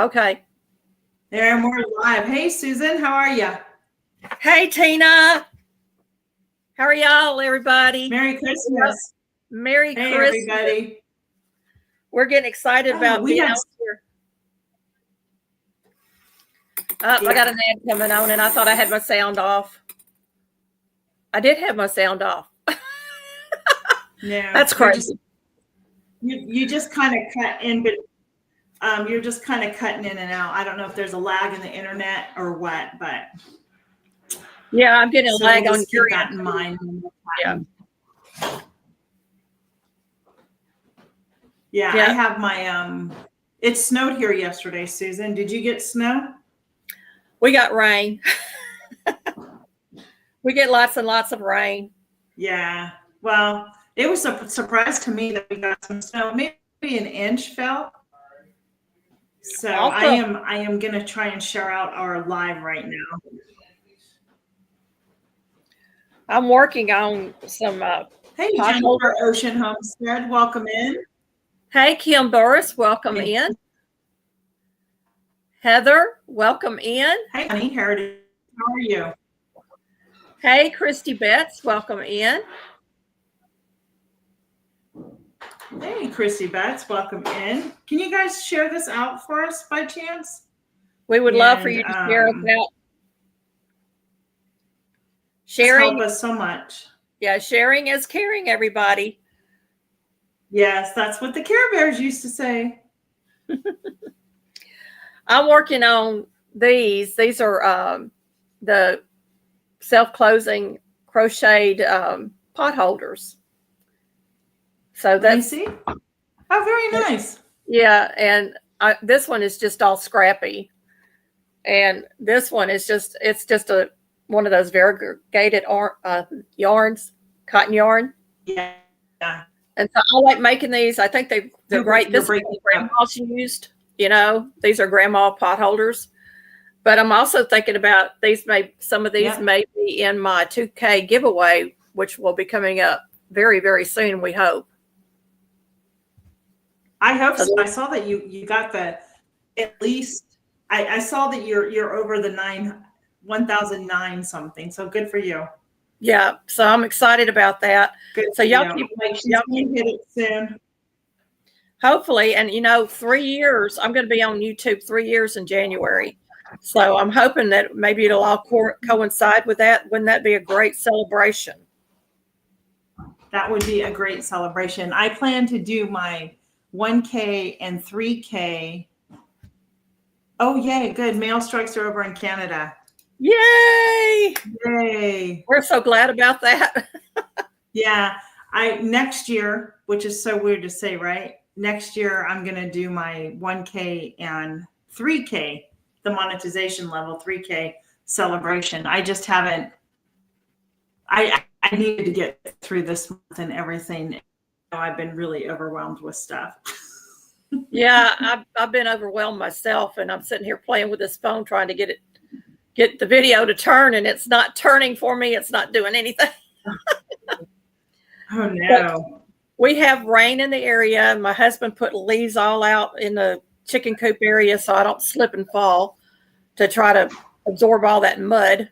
Okay. There, and we're live. Hey, Susan, how are you? Hey, Tina. How are y'all, everybody? Merry Christmas. Merry Hey, Christmas. everybody. We're getting excited about being out here. I got an ad coming on, and I thought I had my sound off. I did have my sound off. No, That's crazy. You just kind of cut in, but you're just kind of cutting in and out. I don't know if there's a lag in the internet or what, but yeah, I'm getting a lag on your keep that in mind. Yeah. Yeah, I have my it snowed here yesterday, Susan. Did you get snow? We got rain. We get lots and lots of rain. Yeah. Well, it was a surprise to me that we got some snow. Maybe an inch fell. So I am gonna try and share out our live right now. I'm working on some hey, Jennifer Ocean Homestead, welcome in. Hey, Kim Burris, welcome in. Heather, welcome in. Hey, honey, Heritage, how are you? Hey, Christy Betts, welcome in. Hey, Christy Betts, welcome in. Can you guys share this out for us by chance? We would love for you to share us out. Sharing help us so much. Yeah, sharing is caring, everybody. Yes, that's what the Care Bears used to say. I'm working on these. These are the self-closing crocheted pot holders. So that's see. Oh, very nice. Yeah, and this one is just all scrappy, and this one is just one of those variegated yarns, cotton yarn. Yeah. And so I like making these. I think they're great. This is what grandma's used. You know, these are grandma pot holders. But I'm also thinking about some of these may be in my 2K giveaway, which will be coming up very, very soon, we hope. I hope so. I saw that you got at least I saw that you're over the 1,009 something. So good for you. Yeah. So I'm excited about that. Good so y'all keep hit it soon. Hopefully, and 3 years, I'm going to be on YouTube 3 years in January. So I'm hoping that maybe it'll all coincide with that. Wouldn't that be a great celebration? That would be a great celebration. I plan to do my 1K and 3K. Oh, yay. Good. Mail strikes are over in Canada. Yay. Yay. We're so glad about that. Yeah. Next year, which is so weird to say, right? Next year, I'm going to do my 1K and 3K, the monetization level 3K celebration. I just haven't, I needed to get through this month and everything. I've been really overwhelmed with stuff. Yeah, I've been overwhelmed myself, and I'm sitting here playing with this phone trying to get the video to turn, and it's not turning for me. It's not doing anything. Oh no. But we have rain in the area. My husband put leaves all out in the chicken coop area so I don't slip and fall, to try to absorb all that mud.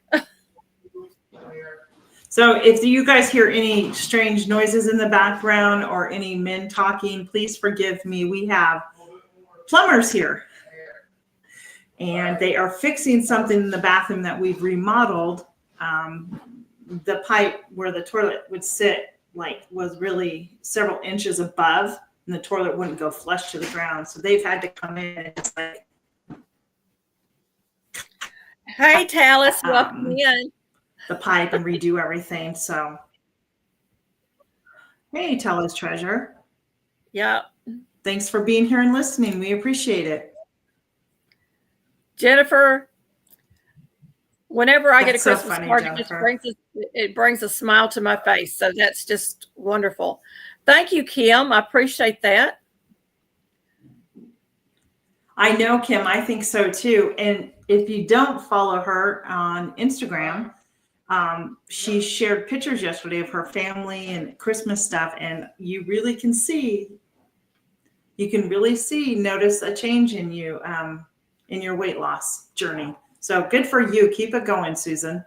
So if you guys hear any strange noises in the background or any men talking, please forgive me. We have plumbers here, and they are fixing something in the bathroom that we've remodeled. The pipe where the toilet would sit was really several inches above, and the toilet wouldn't go flush to the ground. So they've had to come in and just hey, Talis, welcome in. The pipe and redo everything. So, hey, Talis Treasure. Yeah. Thanks for being here and listening. We appreciate it. Jennifer, whenever I get a Christmas card, it brings a smile to my face. So that's just wonderful. Thank you, Kim. I appreciate that. I know, Kim. I think so too. And if you don't follow her on Instagram, she shared pictures yesterday of her family and Christmas stuff, and you can really notice a change in you. in your weight loss journey. So good for you. Keep it going, Susan.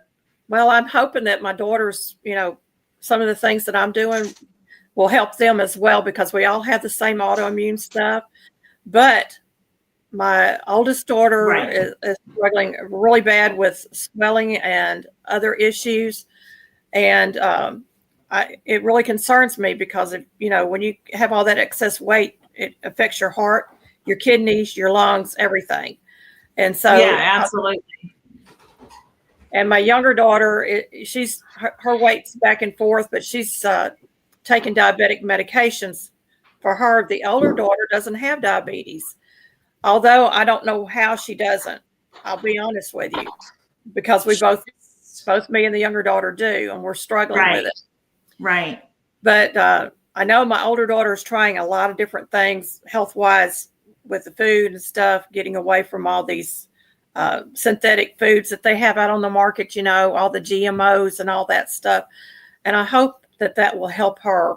Well, I'm hoping that my daughters, some of the things that I'm doing will help them as well, because we all have the same autoimmune stuff. But my oldest daughter is struggling really bad with swelling and other issues. And it really concerns me, because when you have all that excess weight, it affects your heart, your kidneys, your lungs, everything. And so, yeah, absolutely. And my younger daughter, her weight's back and forth, but she's taking diabetic medications for her. The older daughter doesn't have diabetes, although I don't know how she doesn't. I'll be honest with you, because we both me and the younger daughter do, and we're struggling with it. Right. But I know my older daughter is trying a lot of different things health-wise with the food and stuff, getting away from all these synthetic foods that they have out on the market, all the GMOs and all that stuff. And I hope that will help her,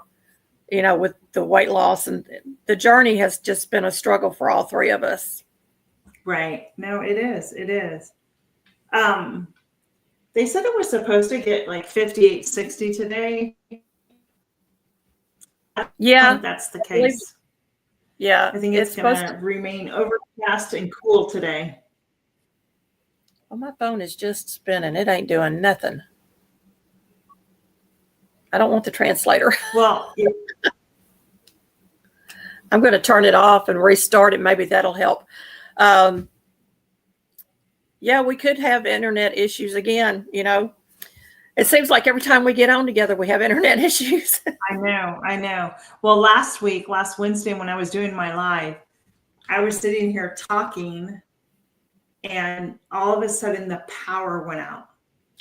with the weight loss. And the journey has just been a struggle for all three of us. Right. No, it is. It is. They said it was supposed to get like 58, 60 today. Yeah. I think that's the case. Yeah. I think it's going to remain overcast and cool today. Well, my phone is just spinning. It ain't doing nothing. I don't want the translator. Well, yeah. I'm going to turn it off and restart it. Maybe that'll help. Yeah, we could have internet issues again. It seems like every time we get on together, we have internet issues. I know. Well, last Wednesday, when I was doing my live, I was sitting here talking, and all of a sudden the power went out.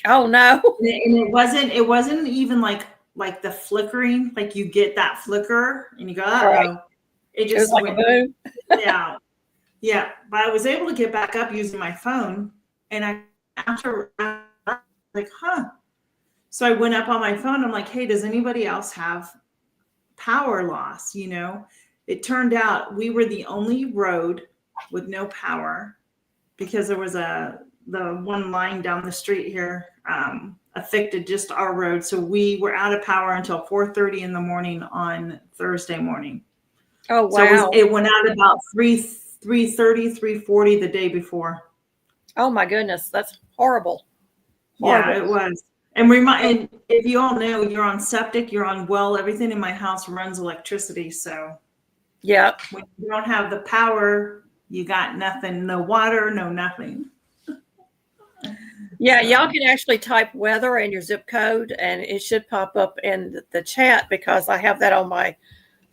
Oh no. And it wasn't even like the flickering, like you get that flicker and you go, right. It just was like went a boom. Yeah. But I was able to get back up using my phone, and so I went up on my phone. I'm like, hey, does anybody else have power loss? It turned out we were the only road with no power, because there was the one line down the street here affected just our road. So we were out of power until 4:30 in the morning on Thursday morning. Oh, wow. So it went out about 3:30, 3:40 the day before. Oh my goodness. That's horrible. Yeah, it was. And if you all know, you're on septic, you're on well, everything in my house runs electricity. So yeah, when you don't have the power, you got nothing, no water, no nothing. Yeah, y'all can actually type weather and your zip code, and it should pop up in the chat, because I have that on my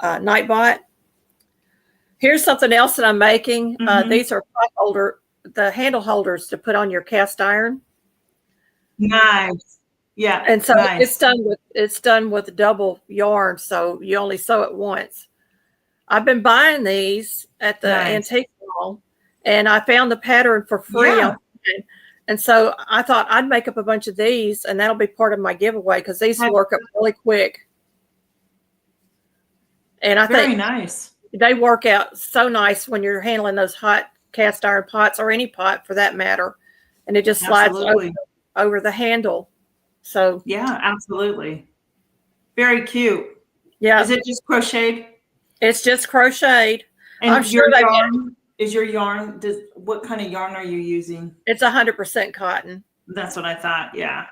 Nightbot. Here's something else that I'm making. Mm-hmm. These are the handle holders to put on your cast iron. Nice. Yeah. And so nice. it's done with double yarn, so you only sew it once. I've been buying these at the antique mall, and I found the pattern for free online. And so I thought I'd make up a bunch of these, and that'll be part of my giveaway, because these work up really quick. And I think nice. They work out so nice when you're handling those hot cast iron pots, or any pot for that matter. And it just slides over the handle. So yeah, absolutely. Very cute. Yeah. Is it just crocheted? It's just crocheted. And I'm sure your yarn, what kind of yarn are you using? It's 100% cotton. That's what I thought. Yeah.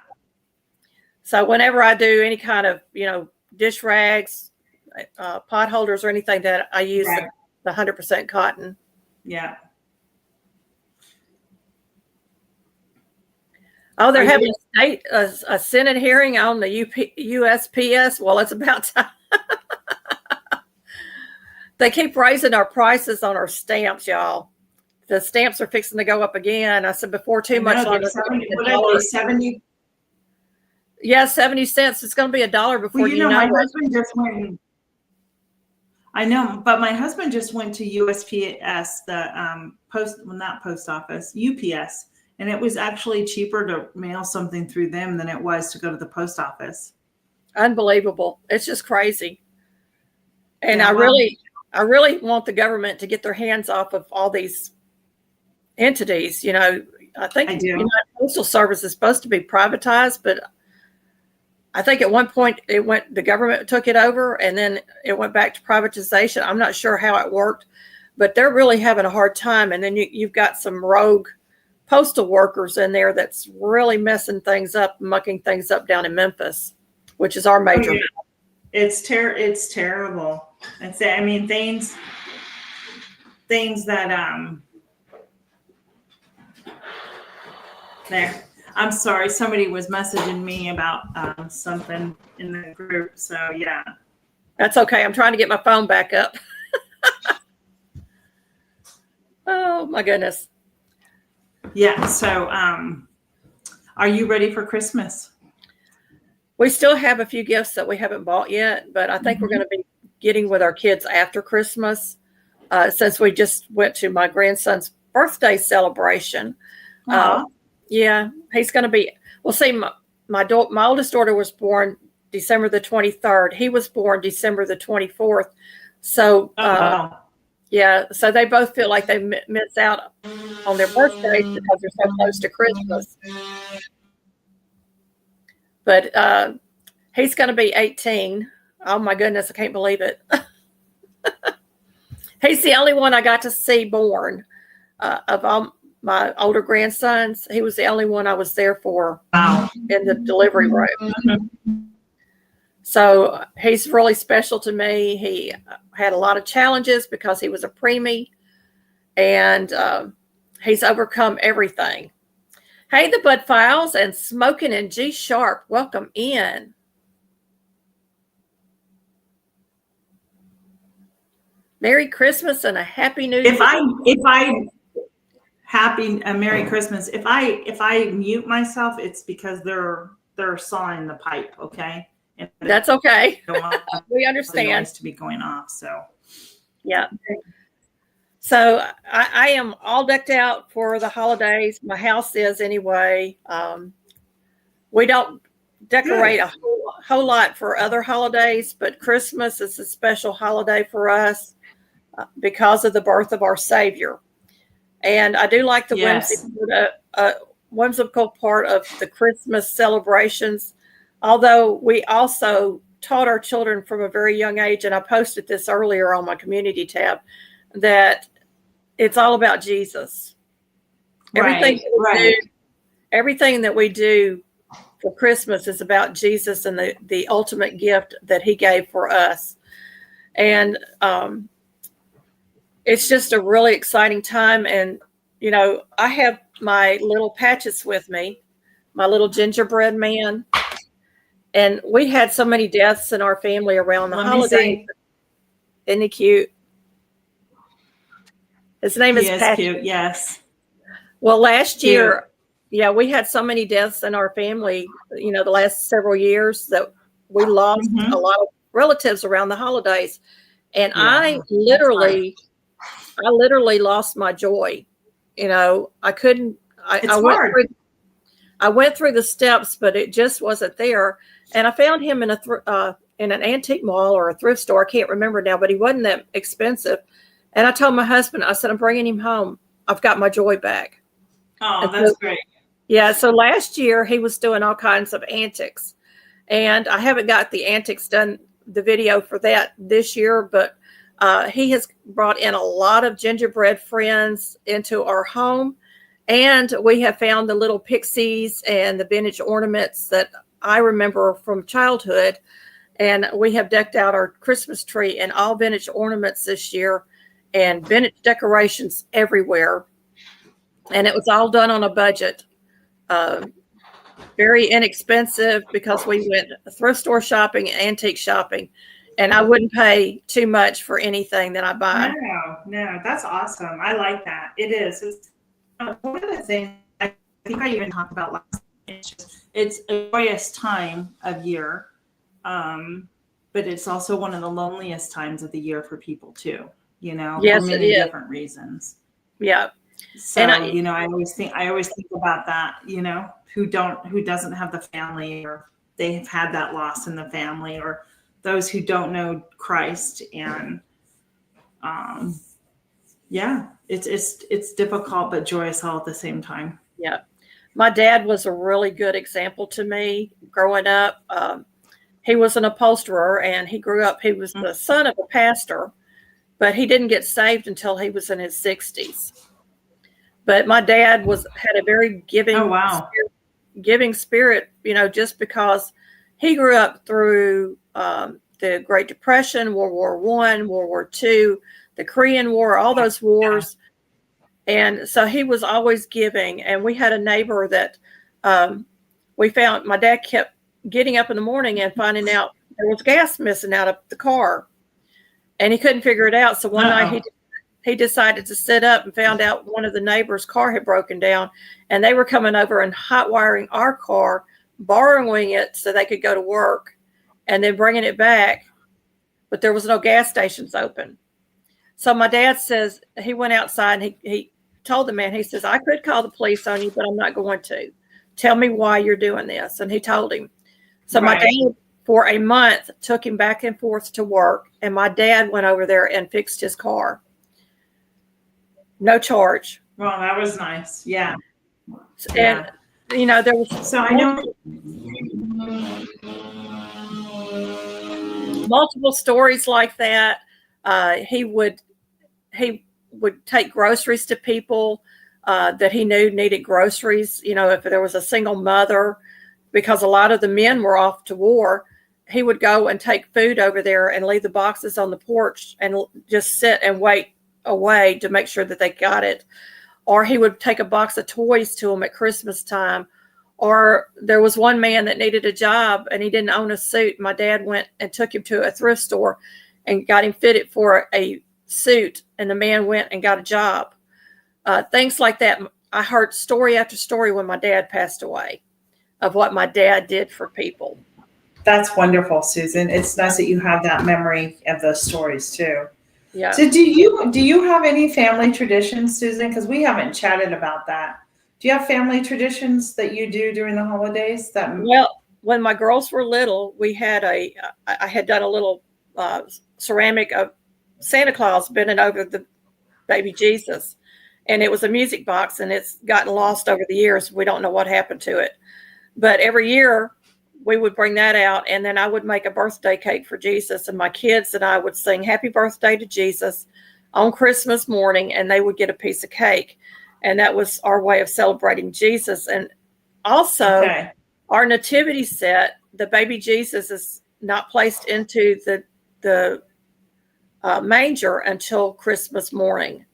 So whenever I do any kind of, dish rags, pot holders, or anything, that I use the 100% cotton. Yeah. Oh, they're having a Senate hearing on the USPS. Well, it's about time. They keep raising our prices on our stamps, y'all. The stamps are fixing to go up again. I said before too much longer. 70? Yeah, 70 cents. It's going to be $1 before you know my it. husband just went. I know, but my husband just went to USPS, the not post office, UPS, and it was actually cheaper to mail something through them than it was to go to the post office. Unbelievable. It's just crazy. And I really want the government to get their hands off of all these entities. You know, I think I do. United Postal Service is supposed to be privatized, but I think at one point the government took it over and then it went back to privatization. I'm not sure how it worked, but they're really having a hard time. And then you've got some rogue postal workers in there that's really messing things up, mucking things up down in Memphis, which is our major. It's terrible. I mean, things that there. I'm sorry, somebody was messaging me about something in the group. So yeah. That's okay. I'm trying to get my phone back up. Oh my goodness. Yeah. So are you ready for Christmas? We still have a few gifts that we haven't bought yet, but I think we're going to be getting with our kids after Christmas, since we just went to my grandson's birthday celebration. Yeah, he's going to be, well, see, my oldest daughter was born December the 23rd. He was born December the 24th. So, yeah, so they both feel like they miss out on their birthdays because they're so close to Christmas. But he's going to be 18. Oh my goodness, I can't believe it. He's the only one I got to see born of all my older grandsons. He was the only one I was there for in the delivery room. So he's really special to me. He had a lot of challenges because he was a preemie, and he's overcome everything. Hey, the Bud Files and Smoking in G Sharp. Welcome in. Merry Christmas and a Happy New Year. Merry Christmas. If I mute myself, it's because they're sawing the pipe. Okay. And that's okay. We understand. To be going off. So yeah. So I am all decked out for the holidays. My house is anyway. We don't decorate a whole lot for other holidays, but Christmas is a special holiday for us because of the birth of our Savior. And I do like the whimsical part of the Christmas celebrations, although we also taught our children from a very young age, and I posted this earlier on my community tab, that it's all about Jesus. Everything that we do for Christmas is about Jesus and the ultimate gift that he gave for us. And it's just a really exciting time. And, you know, I have my little Patches with me, my little gingerbread man. And we had so many deaths in our family around the holidays. Isn't he cute? His name is Patches. Cute, yes. Well, last year, we had so many deaths in our family, you know, the last several years that we lost a lot of relatives around the holidays. And I literally lost my joy. You know, I couldn't, I went through the steps, but it just wasn't there. And I found him in in an antique mall or a thrift store. I can't remember now, but he wasn't that expensive. And I told my husband, I said, I'm bringing him home. I've got my joy back. Oh, that's great. Yeah. So last year he was doing all kinds of antics, and I haven't got the antics done, the video for that this year, but he has brought in a lot of gingerbread friends into our home. And we have found the little pixies and the vintage ornaments that I remember from childhood. And we have decked out our Christmas tree in all vintage ornaments this year and vintage decorations everywhere. And it was all done on a budget. Very inexpensive because we went thrift store shopping, antique shopping, and I wouldn't pay too much for anything that I buy. No, that's awesome. I like that. It is. It's one of the things I think I even talked about last time. It's a joyous time of year, but it's also one of the loneliest times of the year for people too. You know, yes, for many different reasons. Yeah. So I always think about that. You know, who doesn't have the family, or they have had that loss in the family, or those who don't know Christ, and Yeah, it's difficult but joyous all at the same time. Yeah. My dad was a really good example to me growing up. He was an upholsterer, and he was the son of a pastor, but he didn't get saved until he was in his 60s. But my dad had a very giving spirit, just because he grew up through the Great Depression, World War I, World War II, the Korean War, all those wars. And so he was always giving. And we had a neighbor that we found. My dad kept getting up in the morning and finding out there was gas missing out of the car, and he couldn't figure it out. So one night he decided to sit up and found out one of the neighbors' car had broken down, and they were coming over and hot wiring our car, borrowing it so they could go to work, and then bringing it back. But there was no gas stations open. So my dad says he went outside and he told the man, he says, I could call the police on you, but I'm not going to. Tell me why you're doing this. And he told him. So my dad, for a month, took him back and forth to work, and my dad went over there and fixed his car. No charge. Well, that was nice. Yeah. And, there was. So I know. Multiple stories like that. He would take groceries to people that he knew needed groceries. If there was a single mother, because a lot of the men were off to war, he would go and take food over there and leave the boxes on the porch and just sit and wait away to make sure that they got it. Or he would take a box of toys to them at Christmas time. Or there was one man that needed a job and he didn't own a suit. My dad went and took him to a thrift store and got him fitted for a suit, and the man went and got a job. Things like that. I heard story after story when my dad passed away of what my dad did for people. That's wonderful, Susan. It's nice that you have that memory of those stories too. Yeah. So do you have any family traditions, Susan? Because we haven't chatted about that. Do you have family traditions that you do during the holidays? Well, when my girls were little, I had done a little ceramic of Santa Claus bending over the baby Jesus, and it was a music box, and it's gotten lost over the years. We don't know what happened to it, but every year we would bring that out, and then I would make a birthday cake for Jesus, and my kids and I would sing happy birthday to Jesus on Christmas morning, and they would get a piece of cake. And that was our way of celebrating Jesus. And also our nativity set, the baby Jesus is not placed into the manger until Christmas morning.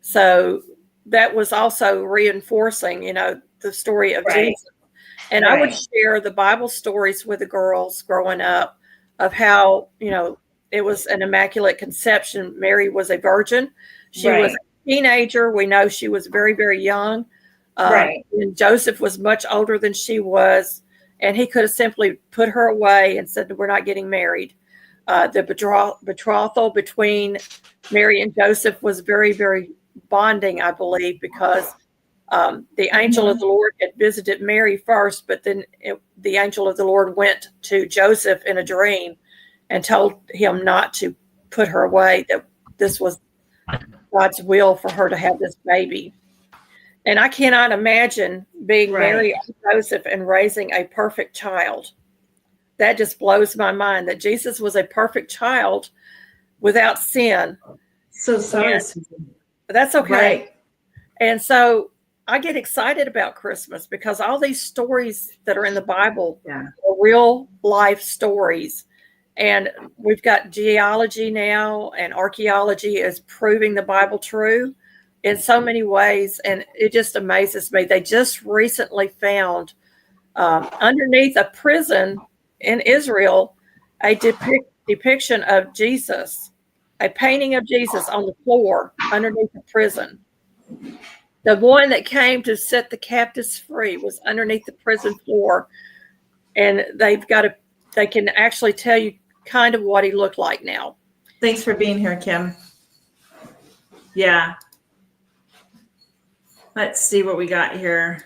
So that was also reinforcing, the story of Jesus. And I would share the Bible stories with the girls growing up of how, it was an immaculate conception. Mary was a virgin. She was a teenager. We know she was very, very young. And Joseph was much older than she was. And he could have simply put her away and said, we're not getting married. The betrothal between Mary and Joseph was very, very bonding, I believe, because the angel of the Lord had visited Mary first, but then the angel of the Lord went to Joseph in a dream and told him not to put her away, that this was God's will for her to have this baby. And I cannot imagine being Mary and Joseph and raising a perfect child. That just blows my mind, that Jesus was a perfect child without sin. So sorry. That's okay. Right. And so I get excited about Christmas because all these stories that are in the Bible are real life stories. And we've got geology now, and archaeology is proving the Bible true in so many ways. And it just amazes me. They just recently found underneath a prison in Israel a depiction of Jesus, a painting of Jesus on the floor underneath the prison. The one that came to set the captives free was underneath the prison floor. And they can actually tell you kind of what he looked like now. Thanks for being here, Kim. Yeah. Let's see what we got here.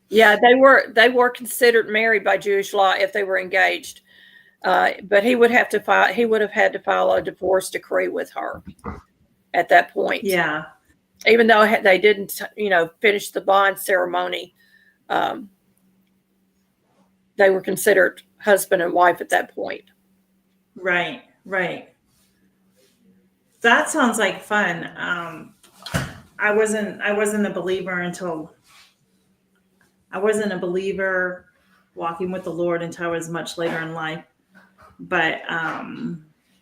Yeah, they were considered married by Jewish law if they were engaged. But he would have to file. He would have had to file a divorce decree with her at that point. Yeah. Even though they didn't, finish the bond ceremony, they were considered husband and wife at that point. Right. That sounds like fun. I wasn't a believer walking with the Lord until I was much later in life. But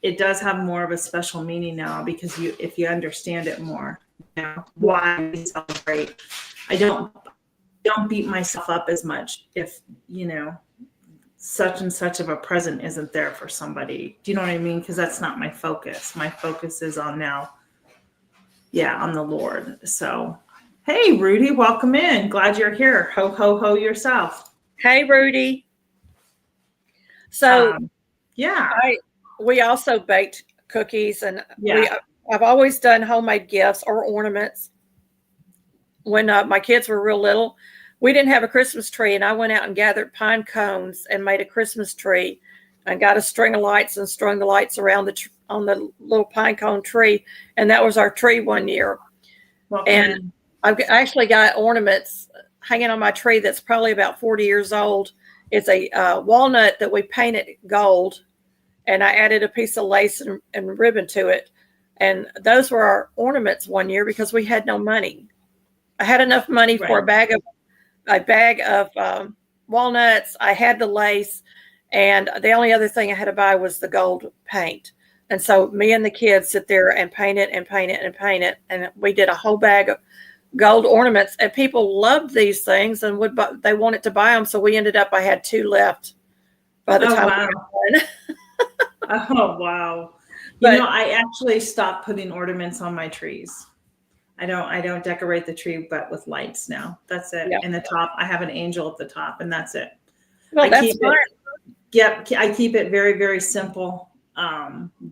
it does have more of a special meaning now because if you understand it more, why we celebrate. I don't beat myself up as much if, such and such of a present isn't there for somebody. Do you know what I mean? Because that's not my focus. My focus is on now. Yeah, on the Lord. So, hey, Rudy, welcome in. Glad you're here. Ho, ho, ho yourself. Hey, Rudy. So, we also baked cookies, and I've always done homemade gifts or ornaments. When my kids were real little, we didn't have a Christmas tree, and I went out and gathered pine cones and made a Christmas tree and got a string of lights and strung the lights around on the little pine cone tree. And that was our tree one year. And I've actually got ornaments hanging on my tree that's probably about 40 years old. It's a walnut that we painted gold, and I added a piece of lace and ribbon to it. And those were our ornaments one year because we had no money. I had enough money for a bag of walnuts. I had the lace, and the only other thing I had to buy was the gold paint. And so me and the kids sit there and paint it and paint it and paint it. And we did a whole bag of gold ornaments, and people loved these things and they wanted to buy them. So we ended up, I had 2 left by the time we were done. Oh, wow. But, I actually stopped putting ornaments on my trees. I don't decorate the tree, but with lights now. That's it. Yeah. In the top, I have an angel at the top, and that's it. Well, that's smart. I keep it very, very simple.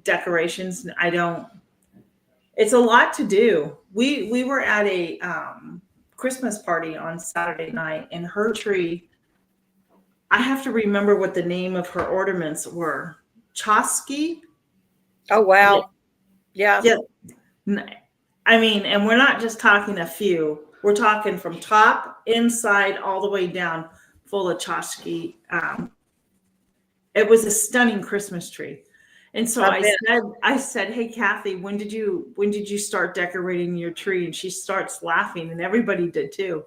Decorations. It's a lot to do. We were at a Christmas party on Saturday night, and her tree, I have to remember what the name of her ornaments were. Chosky. Oh, wow. Yeah. I mean, and we're not just talking a few. We're talking from top, inside, all the way down, full of tchotchke. It was a stunning Christmas tree. And so I said, hey, Kathy, when did you start decorating your tree? And she starts laughing, and everybody did too.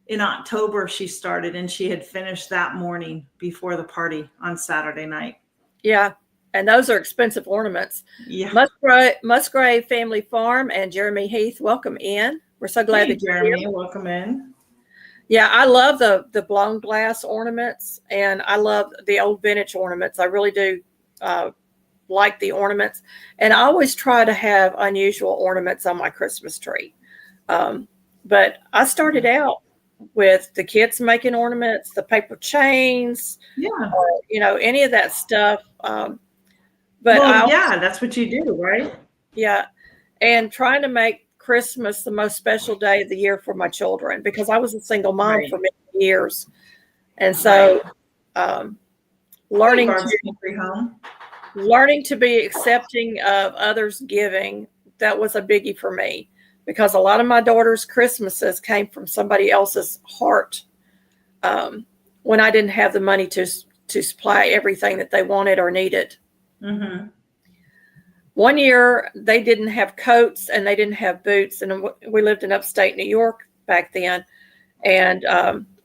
In October, she started, and she had finished that morning before the party on Saturday night. Yeah. And those are expensive ornaments. Yeah. Musgrave Family Farm and Jeremy Heath, welcome in. We're so glad that you're Jeremy, here. Welcome in. Yeah, I love the blown glass ornaments, and I love the old vintage ornaments. I really do like the ornaments. And I always try to have unusual ornaments on my Christmas tree. But I started out with the kids making ornaments, the paper chains, any of that stuff. But that's what you do, right? Yeah. And trying to make Christmas the most special day of the year for my children, because I was a single mom for many years. And so learning to be accepting of others' giving, that was a biggie for me, because a lot of my daughter's Christmases came from somebody else's heart when I didn't have the money to supply everything that they wanted or needed. Mm-hmm. One year they didn't have coats and they didn't have boots, and we lived in upstate New York back then. And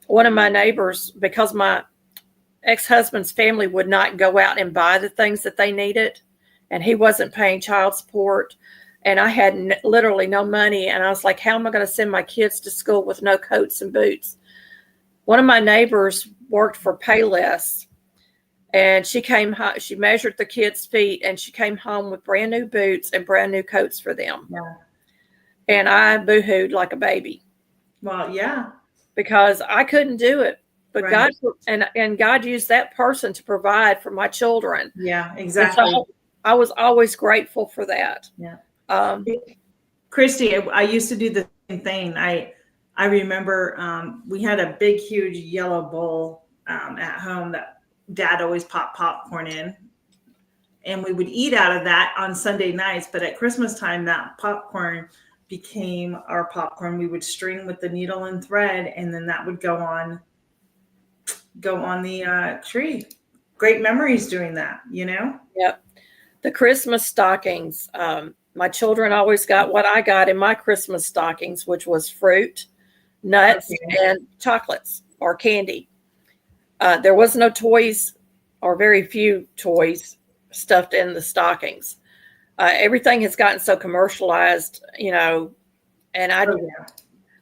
one of my neighbors, because my ex-husband's family would not go out and buy the things that they needed, and he wasn't paying child support, and I had literally no money, and I was like, how am I going to send my kids to school with no coats and boots? One of my neighbors worked for Payless. And she measured the kids' feet, and she came home with brand new boots and brand new coats for them. Yeah. And I boohooed like a baby. Well, yeah. Because I couldn't do it. But God and God used that person to provide for my children. Yeah, exactly. So I was always grateful for that. Yeah. Christy, I used to do the same thing. I remember we had a big, huge yellow bowl at home that Dad always popped popcorn in, and we would eat out of that on Sunday nights. But at Christmas time, that popcorn became our popcorn. We would string with the needle and thread, and then that would go on the tree. Great memories doing that, you know? Yep. The Christmas stockings. My children always got what I got in my Christmas stockings, which was fruit, nuts, and chocolates or candy. There was no toys or very few toys stuffed in the stockings. Everything has gotten so commercialized, you know, and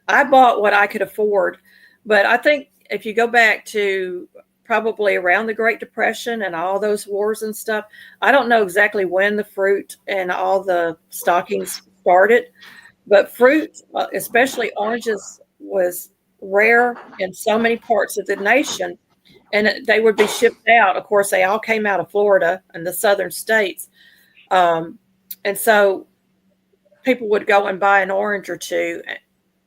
I bought what I could afford. But I think if you go back to probably around the Great Depression and all those wars and stuff, I don't know exactly when the fruit and all the stockings started, but fruit, especially oranges, was rare in so many parts of the nation, and they would be shipped out. Of course, they all came out of Florida and the southern states. And so people would go and buy an orange or two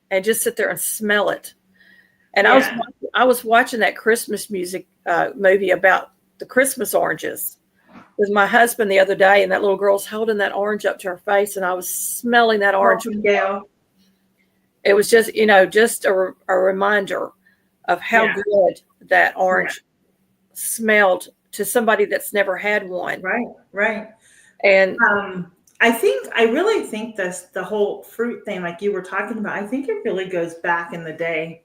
and just sit there and smell it. And I was watching that Christmas movie about the Christmas oranges with my husband the other day, and that little girl's holding that orange up to her face, and I was smelling that orange. It was just, you know, just a reminder of how good that orange smelled to somebody that's never had one. Right. And I really think the whole fruit thing, like you were talking about, I think it really goes back in the day,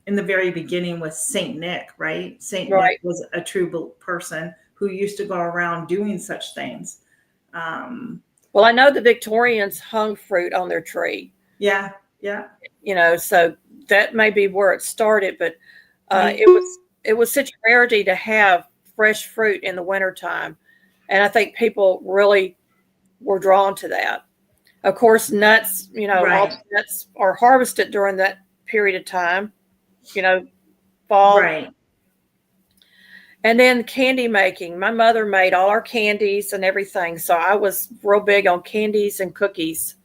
in the very beginning with Saint Nick, right? Saint Nick was a true person who used to go around doing such things. Well, I know the Victorians hung fruit on their tree. Yeah. You know, so that may be where it started, but it was such a rarity to have fresh fruit in the wintertime. And I think people really were drawn to that. Of course, nuts, you know, all the nuts are harvested during that period of time, you know, fall. Right. And then candy making. My mother made all our candies and everything. So I was real big on candies and cookies.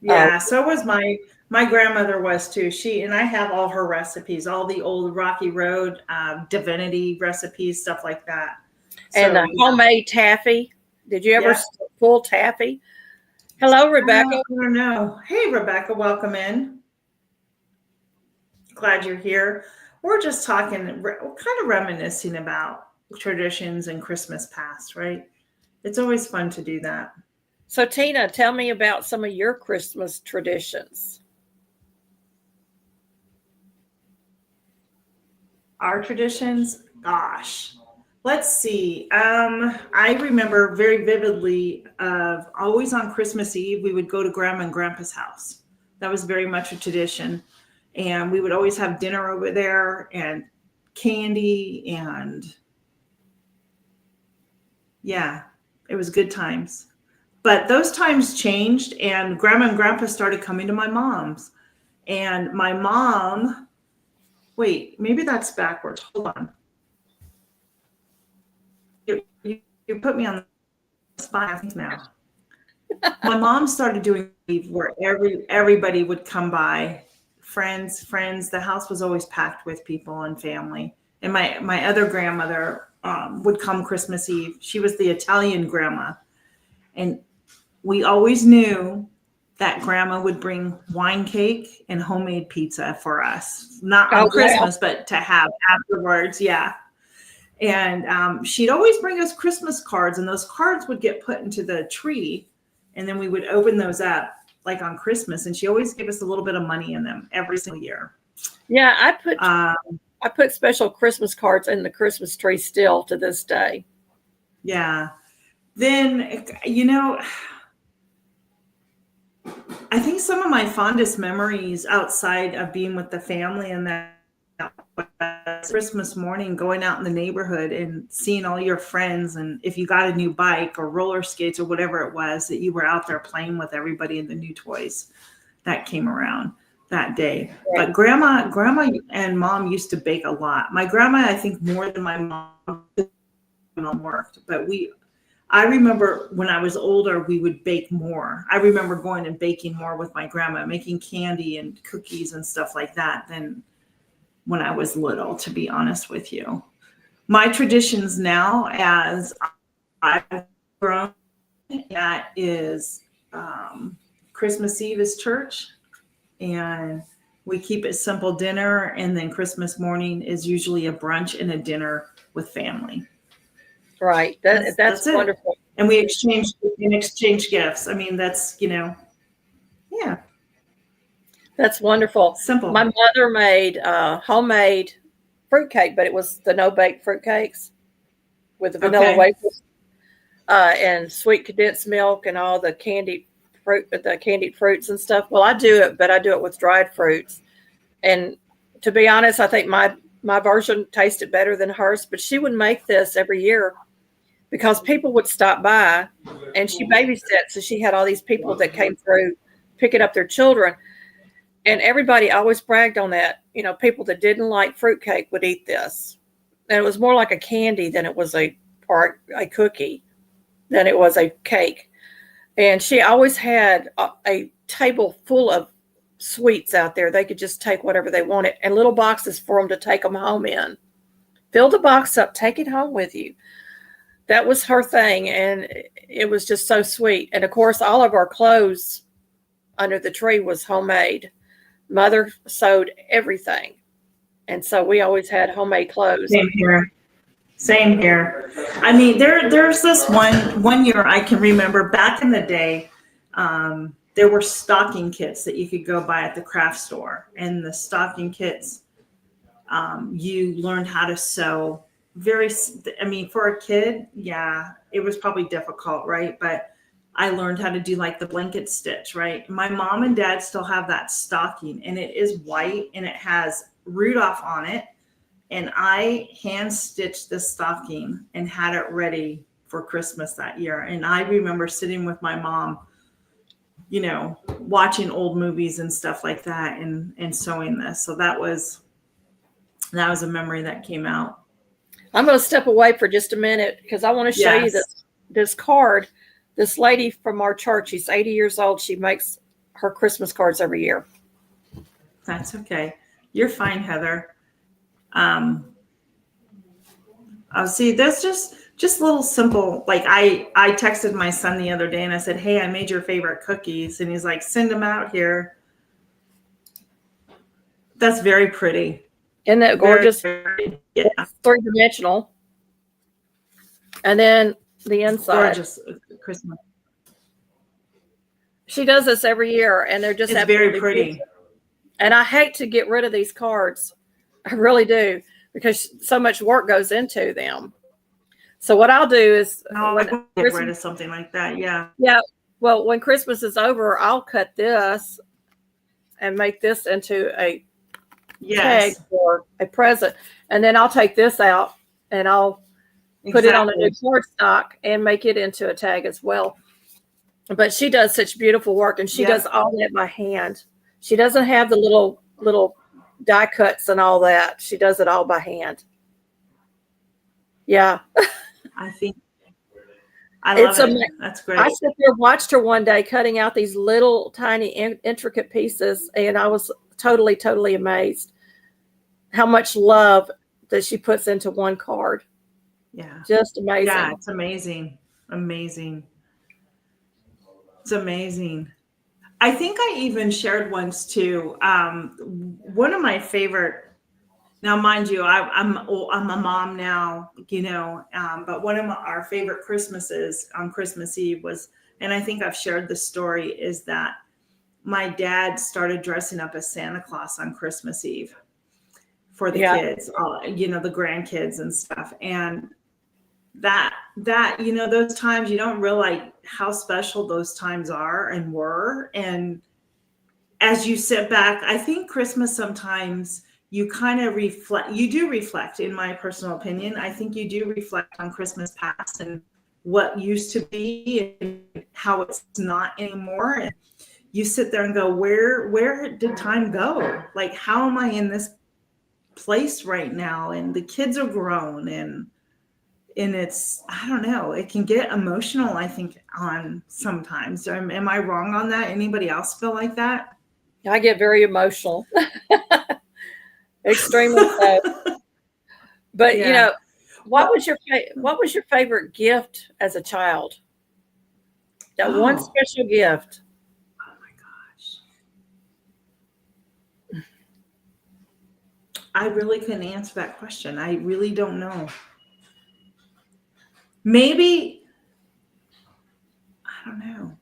Yeah, so was my grandmother was too. And I have all her recipes, all the old Rocky Road divinity recipes, stuff like that. And the homemade taffy. Did you ever pull taffy? Hello, Rebecca. I don't know. Hey, Rebecca, welcome in. Glad you're here. We're just talking, we're kind of reminiscing about traditions and Christmas past, right? It's always fun to do that. So, Tina, tell me about some of your Christmas traditions. Our traditions? Gosh. Let's see. I remember very vividly of always on Christmas Eve, we would go to Grandma and Grandpa's house. That was very much a tradition. And we would always have dinner over there and candy, and it was good times. But those times changed, and Grandma and Grandpa started coming to my mom's. And my mom, wait, maybe that's backwards. Hold on. You put me on the spot now. My mom started doing where everybody would come by, friends. The house was always packed with people and family. And my other grandmother would come Christmas Eve. She was the Italian grandma. And we always knew that grandma would bring wine cake and homemade pizza for us. Not on Christmas, but to have afterwards. Yeah. And she'd always bring us Christmas cards, and those cards would get put into the tree, and then we would open those up like on Christmas. And she always gave us a little bit of money in them every single year. Yeah, I put special Christmas cards in the Christmas tree still to this day. Yeah. Then, you know, I think some of my fondest memories outside of being with the family and that Christmas morning, going out in the neighborhood and seeing all your friends, and if you got a new bike or roller skates or whatever it was, that you were out there playing with everybody in the new toys that came around that day. Right. But grandma and mom used to bake a lot. My grandma, I think more than my mom worked, but I remember when I was older, we would bake more. I remember going and baking more with my grandma, making candy and cookies and stuff like that than when I was little, to be honest with you. My traditions now, as I've grown, that is Christmas Eve is church, and we keep it simple dinner, and then Christmas morning is usually a brunch and a dinner with family. Right. That's wonderful. It. And we exchange gifts. I mean, that's, yeah. That's wonderful. Simple. My mother made homemade fruitcake, but it was the no-bake fruitcakes with the vanilla wafers and sweet condensed milk and all the candied fruits and stuff. Well, I do it, but I do it with dried fruits. And to be honest, I think my version tasted better than hers, but she would make this every year because people would stop by, and she babysat. So she had all these people that came through picking up their children. And everybody always bragged on that. You know, people that didn't like fruitcake would eat this. And it was more like a candy than it was a cookie, than it was a cake. And she always had a table full of sweets out there. They could just take whatever they wanted, and little boxes for them to take them home in. Fill the box up, take it home with you. That was her thing, and it was just so sweet. And of course, all of our clothes under the tree was homemade. Mother sewed everything, and so we always had homemade clothes. Same here. I mean, there's this one year I can remember back in the day. There were stocking kits that you could go buy at the craft store, and the stocking kits, you learned how to sew. For a kid, yeah, it was probably difficult, right? But I learned how to do like the blanket stitch, right? My mom and dad still have that stocking, and it is white and it has Rudolph on it. And I hand stitched this stocking and had it ready for Christmas that year. And I remember sitting with my mom, watching old movies and stuff like that, and sewing this. So that was a memory that came out. I'm going to step away for just a minute because I want to show you this card. This lady from our church, she's 80 years old. She makes her Christmas cards every year. That's okay. You're fine, Heather. I'll see. That's just little simple. Like I texted my son the other day and I said, "Hey, I made your favorite cookies," and he's like, "Send them out here." That's very pretty. Isn't that gorgeous? Yeah. It's 3-dimensional. And then the inside. Gorgeous Christmas. She does this every year, and they're just very pretty. Beautiful. And I hate to get rid of these cards. I really do, because so much work goes into them. So what I'll do is I get rid of something like that. Yeah. Yeah. Well, when Christmas is over, I'll cut this and make this into a tag or a present. And then I'll take this out and I'll put it on a new cardstock and make it into a tag as well. But she does such beautiful work, and she does all that by hand. She doesn't have the little die cuts and all that. She does it all by hand. Yeah. I think I love it. That's great. I sit there and watched her one day cutting out these little tiny intricate pieces, and I was totally, totally amazed how much love that she puts into one card. Yeah. Just amazing. Yeah, it's amazing. Amazing. It's amazing. I think I even shared once too. One of my favorite. Now, mind you, I'm a mom now, but one of our favorite Christmases on Christmas Eve was, and I think I've shared the story, is that my dad started dressing up as Santa Claus on Christmas Eve for the kids, the grandkids and stuff. And that, those times, you don't realize how special those times are and were. And as you sit back, I think Christmas sometimes you kind of reflect, in my personal opinion. I think you do reflect on Christmas past and what used to be and how it's not anymore. And you sit there and go, where did time go? Like, how am I in this place right now? And the kids are grown, and it's, I don't know, it can get emotional, I think, on sometimes. Am I wrong on that? Anybody else feel like that? I get very emotional. Extremely so. But What was your favorite gift as a child? That one special gift. Oh my gosh. I really couldn't answer that question. I really don't know. Maybe, I don't know.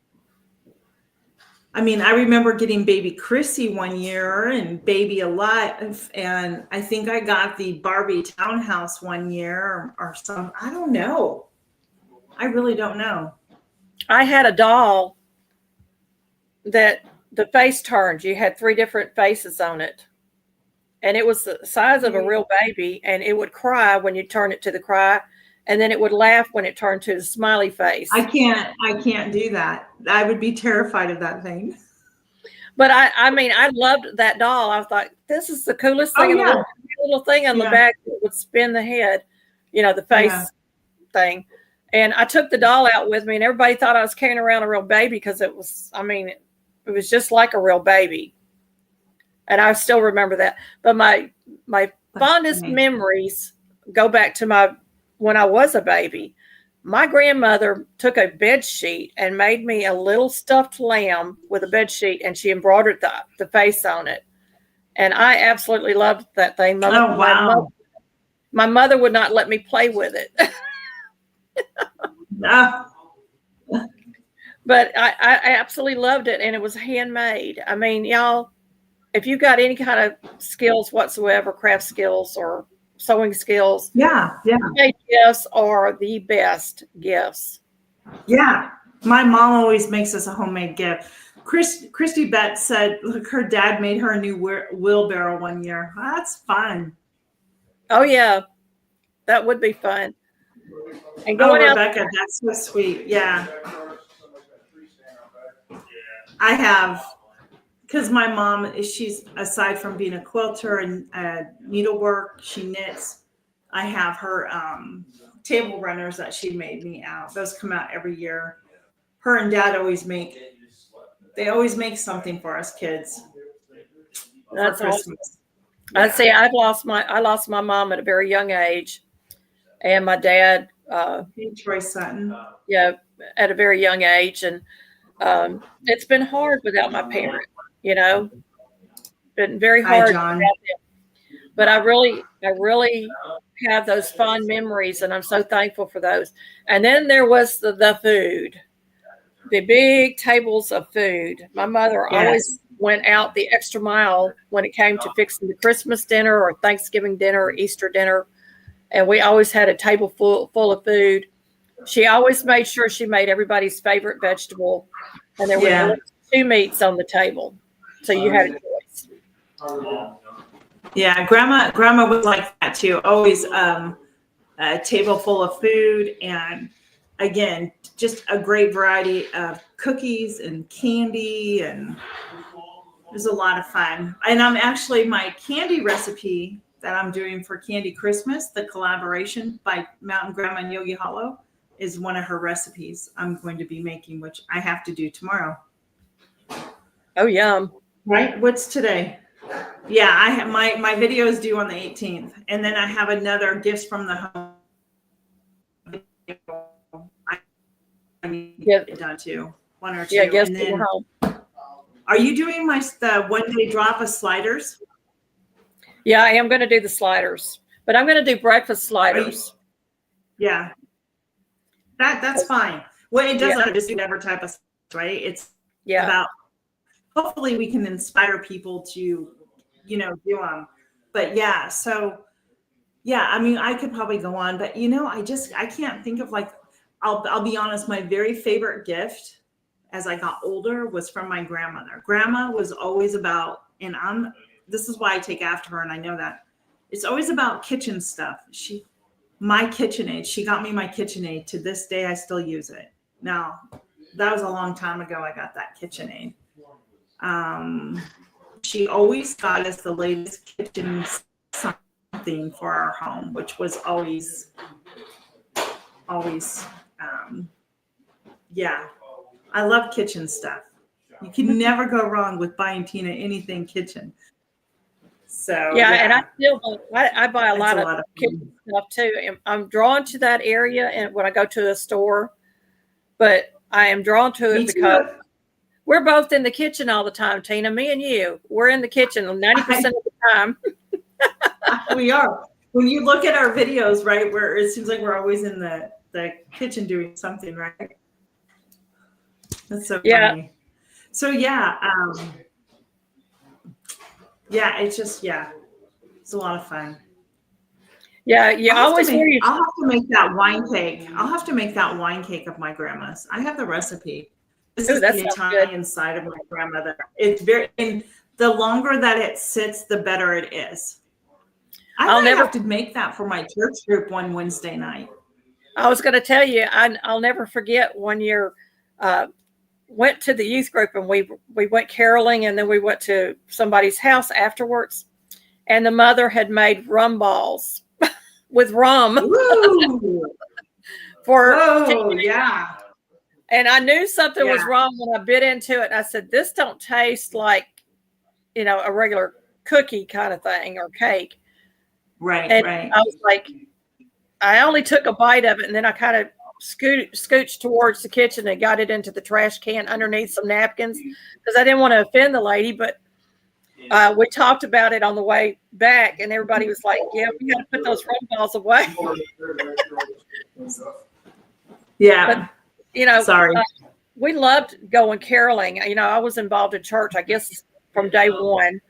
I mean, I remember getting baby Chrissy one year and baby Alive, and I think I got the Barbie townhouse one year or some. I don't know. I really don't know. I had a doll that the face turned. You had 3 different faces on it. And it was the size of a real baby, and it would cry when you turn it to the cry, and then it would laugh when it turned to the smiley face. I can't do that. I would be terrified of that thing. But I mean, I loved that doll. I thought, this is the coolest thing. The little thing on the back that would spin the head, the face thing. And I took the doll out with me, and everybody thought I was carrying around a real baby because it was just like a real baby. And I still remember that. But my fondest memories go back to when I was a baby. My grandmother took a bed sheet and made me a little stuffed lamb with a bed sheet, and she embroidered the face on it. And I absolutely loved that thing. My mother would not let me play with it. No. But I absolutely loved it, and it was handmade. I mean, y'all, if you got any kind of skills whatsoever, craft skills or sewing skills, homemade gifts are the best gifts. Yeah, my mom always makes us a homemade gift. Christy Betts said, look, her dad made her a new wheelbarrow one year. That's fun. Oh yeah, that would be fun. And going Rebecca, that's so sweet. Yeah, I have. Because my mom, she's, aside from being a quilter and needlework, she knits. I have her table runners that she made me out. Those come out every year. Her and Dad always make something for us kids. That's awesome. I say I lost my mom at a very young age, and my dad. Troy Sutton. Yeah, at a very young age, and it's been hard without my parents. Been very hard. Hi, John. But I really have those fond memories, and I'm so thankful for those. And then there was the food, the big tables of food. My mother always went out the extra mile when it came to fixing the Christmas dinner or Thanksgiving dinner or Easter dinner. And we always had a table full of food. She always made sure she made everybody's favorite vegetable, and there were 2 meats on the table. So you had a choice. Yeah, grandma was like that too. Always a table full of food, and again, just a great variety of cookies and candy, and it was a lot of fun. And I'm actually, my candy recipe that I'm doing for Candy Christmas, the collaboration by Mountain Grandma and Yogi Hollow, is one of her recipes I'm going to be making, which I have to do tomorrow. Oh, yum. Right? What's today? Yeah, I have my video is due on the 18th, and then I have another gifts from the home. I need to get it done too, 1 or 2. Yeah, gifts and from then, the home. are you doing the 1-day drop of sliders? Yeah, I am going to do the sliders, but I'm going to do breakfast sliders. Yeah, that's fine. Well, it doesn't just do whatever type of, right? It's about. Hopefully we can inspire people to, do them. But I mean, I could probably go on, but I can't think of I'll be honest, my very favorite gift as I got older was from my grandmother. Grandma was always about, and this is why I take after her, and I know that it's always about kitchen stuff. My KitchenAid, she got me my KitchenAid. To this day, I still use it. Now, that was a long time ago I got that KitchenAid. She always got us the latest kitchen something for our home, which was always, I love kitchen stuff. You can never go wrong with buying Tina anything kitchen. So yeah, and I still I buy a lot a of lot of kitchen stuff too. And I'm drawn to that area, and when I go to a store, but I am drawn to it because we're both in the kitchen all the time, Tina. Me and you, we're in the kitchen 90% of the time. We are. When you look at our videos, right, where it seems like we're always in the kitchen doing something, right? That's so funny. So it's just it's a lot of fun. Yeah, you always hear you. I'll have to make that wine cake. I'll have to make that wine cake of my grandma's. I have the recipe. This is the Italian side of my grandmother. It's and the longer that it sits, the better it is. I'll never have to make that for my church group one Wednesday night. I was going to tell you, I'll never forget one year, went to the youth group and we went caroling, and then we went to somebody's house afterwards, and the mother had made rum balls with rum. Yeah. And I knew something was wrong when I bit into it. I said, this don't taste like, a regular cookie kind of thing or cake. Right. I was like, I only took a bite of it, and then I kind of scooched towards the kitchen and got it into the trash can underneath some napkins because I didn't want to offend the lady. But we talked about it on the way back, and everybody was like, yeah, we got to put those rum balls away. Yeah. But, sorry. We loved going caroling. I was involved in church, I guess, from day one.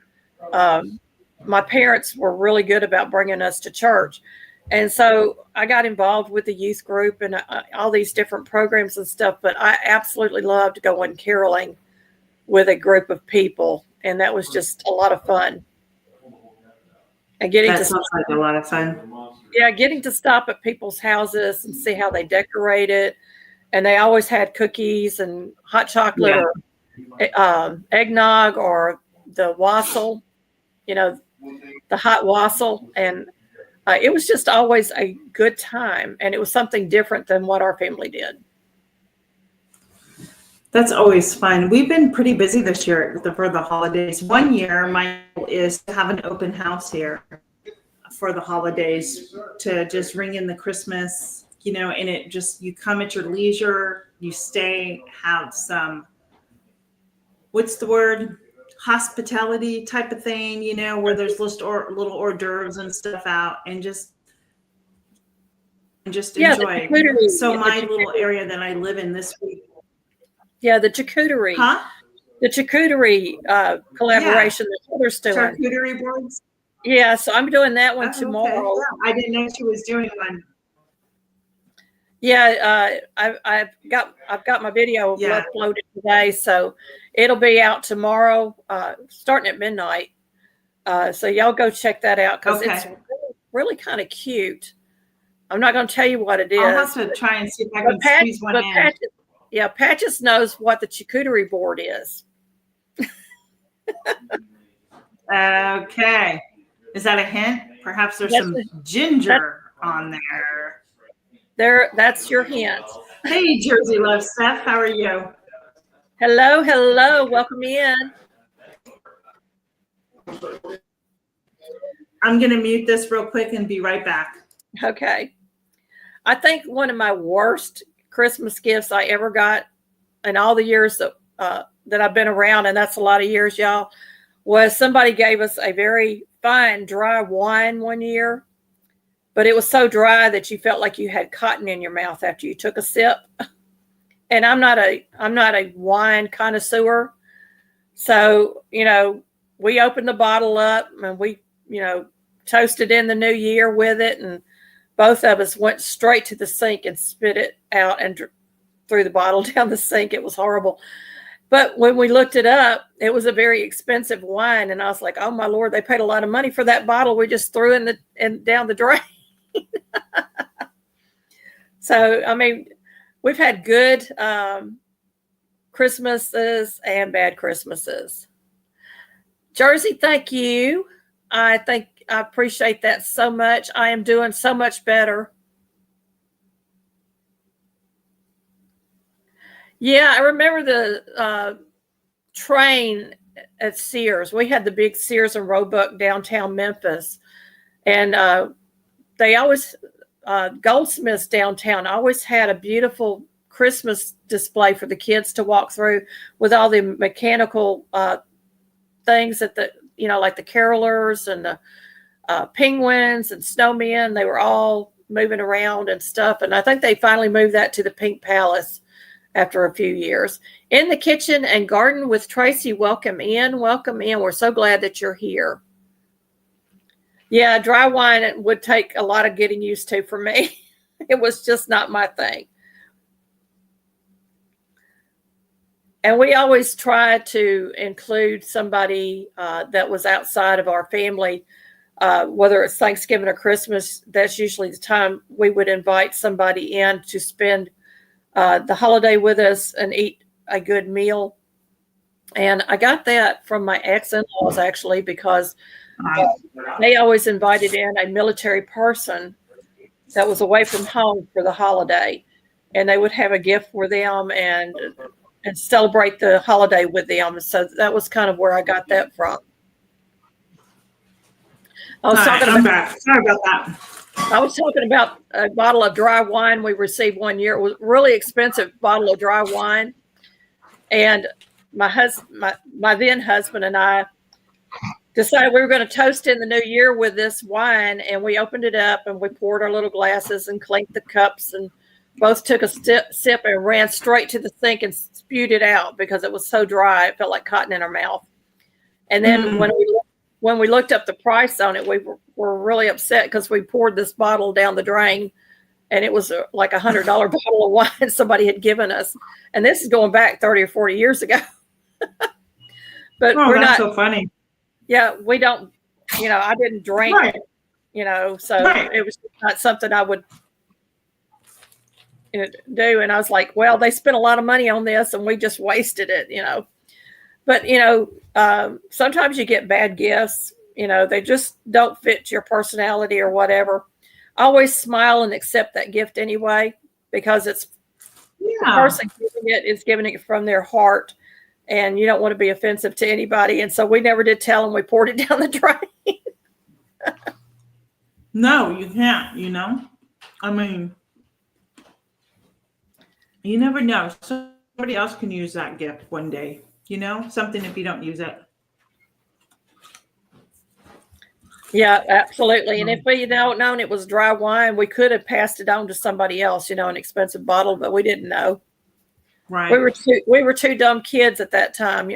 My parents were really good about bringing us to church. And so I got involved with the youth group and all these different programs and stuff, but I absolutely loved going caroling with a group of people. And that was just a lot of fun. And that sounds like a lot of fun. Yeah, getting to stop at people's houses and see how they decorate it. And they always had cookies and hot chocolate or eggnog or the wassail, the hot wassail. And it was just always a good time. And it was something different than what our family did. That's always fun. We've been pretty busy this year for the holidays. One year, my goal is to have an open house here for the holidays, to just ring in the Christmas, and it just, you come at your leisure, you stay, have some, what's the word? Hospitality type of thing, where there's little hors d'oeuvres and stuff out, and just enjoy. So my little area that I live in this week. Yeah, the charcuterie. Huh? The charcuterie collaboration that Heather's doing. Charcuterie boards? Yeah, so I'm doing that one tomorrow. Okay. Yeah, I didn't know she was doing one. Yeah, I've got my video uploaded today, so it'll be out tomorrow, starting at midnight. So y'all go check that out because it's really kind of cute. I'm not going to tell you what it is. I'll have to try and see if I can squeeze one in. Patches knows what the charcuterie board is. Okay. Is that a hint? Perhaps there's some ginger on there. That's your hint. Hey, Jersey Love Steph, how are you? Hello. Welcome in. I'm going to mute this real quick and be right back. Okay. I think one of my worst Christmas gifts I ever got in all the years that I've been around, and that's a lot of years, y'all, was somebody gave us a very fine dry wine one year, but it was so dry that you felt like you had cotton in your mouth after you took a sip. And I'm not a wine connoisseur. So, we opened the bottle up and we, toasted in the new year with it. And both of us went straight to the sink and spit it out and threw the bottle down the sink. It was horrible. But when we looked it up, it was a very expensive wine. And I was like, oh my Lord, they paid a lot of money for that bottle we just threw down the drain. So, I mean, we've had good Christmases and bad Christmases. Jersey, thank you. I appreciate that so much. I am doing so much better. Yeah, I remember the train at Sears. We had the big Sears and Roebuck downtown Memphis, and they always Goldsmiths downtown always had a beautiful Christmas display for the kids to walk through with all the mechanical things that like the carolers and the penguins and snowmen. They were all moving around and stuff. And I think they finally moved that to the Pink Palace after a few years. In the Kitchen and Garden with Tracy, welcome in. Welcome in. We're so glad that you're here. Yeah, dry wine would take a lot of getting used to for me. It was just not my thing. And we always try to include somebody that was outside of our family, whether it's Thanksgiving or Christmas. That's usually the time we would invite somebody in to spend the holiday with us and eat a good meal. And I got that from my ex-in-laws, actually, because they always invited in a military person that was away from home for the holiday. And they would have a gift for them and celebrate the holiday with them. So that was kind of where I got that from. I'm back. Sorry about that. I was talking about a bottle of dry wine we received one year. It was a really expensive bottle of dry wine. And my then husband and I decided we were going to toast in the new year with this wine. And we opened it up and we poured our little glasses and clinked the cups and both took a sip and ran straight to the sink and spewed it out because it was so dry. It felt like cotton in our mouth. And then when we looked up the price on it, we were really upset because we poured this bottle down the drain, and it was like $100 bottle of wine somebody had given us. And this is going back 30 or 40 years ago. But we're not so funny. Yeah, we don't, I didn't drink, so it was not something I would do. And I was like, well, they spent a lot of money on this and we just wasted it, But, sometimes you get bad gifts, they just don't fit your personality or whatever. Always smile and accept that gift anyway, because the person giving it is giving it from their heart, and you don't want to be offensive to anybody. And so we never did tell them we poured it down the drain. No, you can't, I mean, you never know. Somebody else can use that gift one day, something if you don't use it. Yeah, absolutely. And if we don't known it was dry wine, we could have passed it on to somebody else, an expensive bottle, but we didn't know. Right. We were two dumb kids at that time,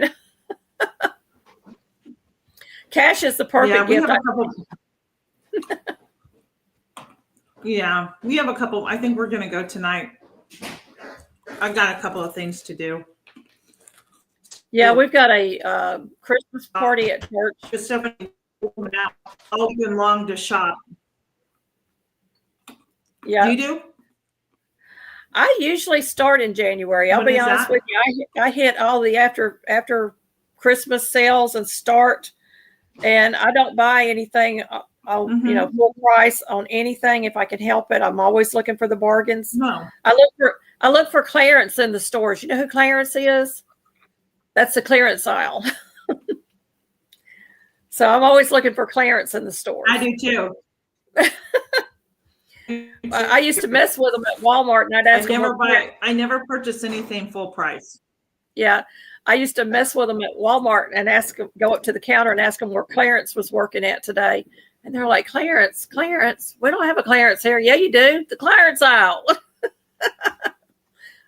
Cash is the perfect gift. We have a couple. I think we're going to go tonight. I've got a couple of things to do. Yeah, we've got a Christmas party at church. Just all weekend long to shop. Yeah. You do? I usually start in January. I'll be honest with you. I hit all the after Christmas sales and start, and I don't buy anything. Full price on anything if I can help it. I'm always looking for the bargains. No, I look for clearance in the stores. You know who clearance is? That's the clearance aisle. So I'm always looking for clearance in the stores. I do too. I used to mess with them at Walmart, and I'd ask them. I never purchase anything full price. Yeah, I used to mess with them at Walmart and go up to the counter and ask them where clearance was working at today. And they're like, clearance. We don't have a clearance here. Yeah, you do. The clearance aisle.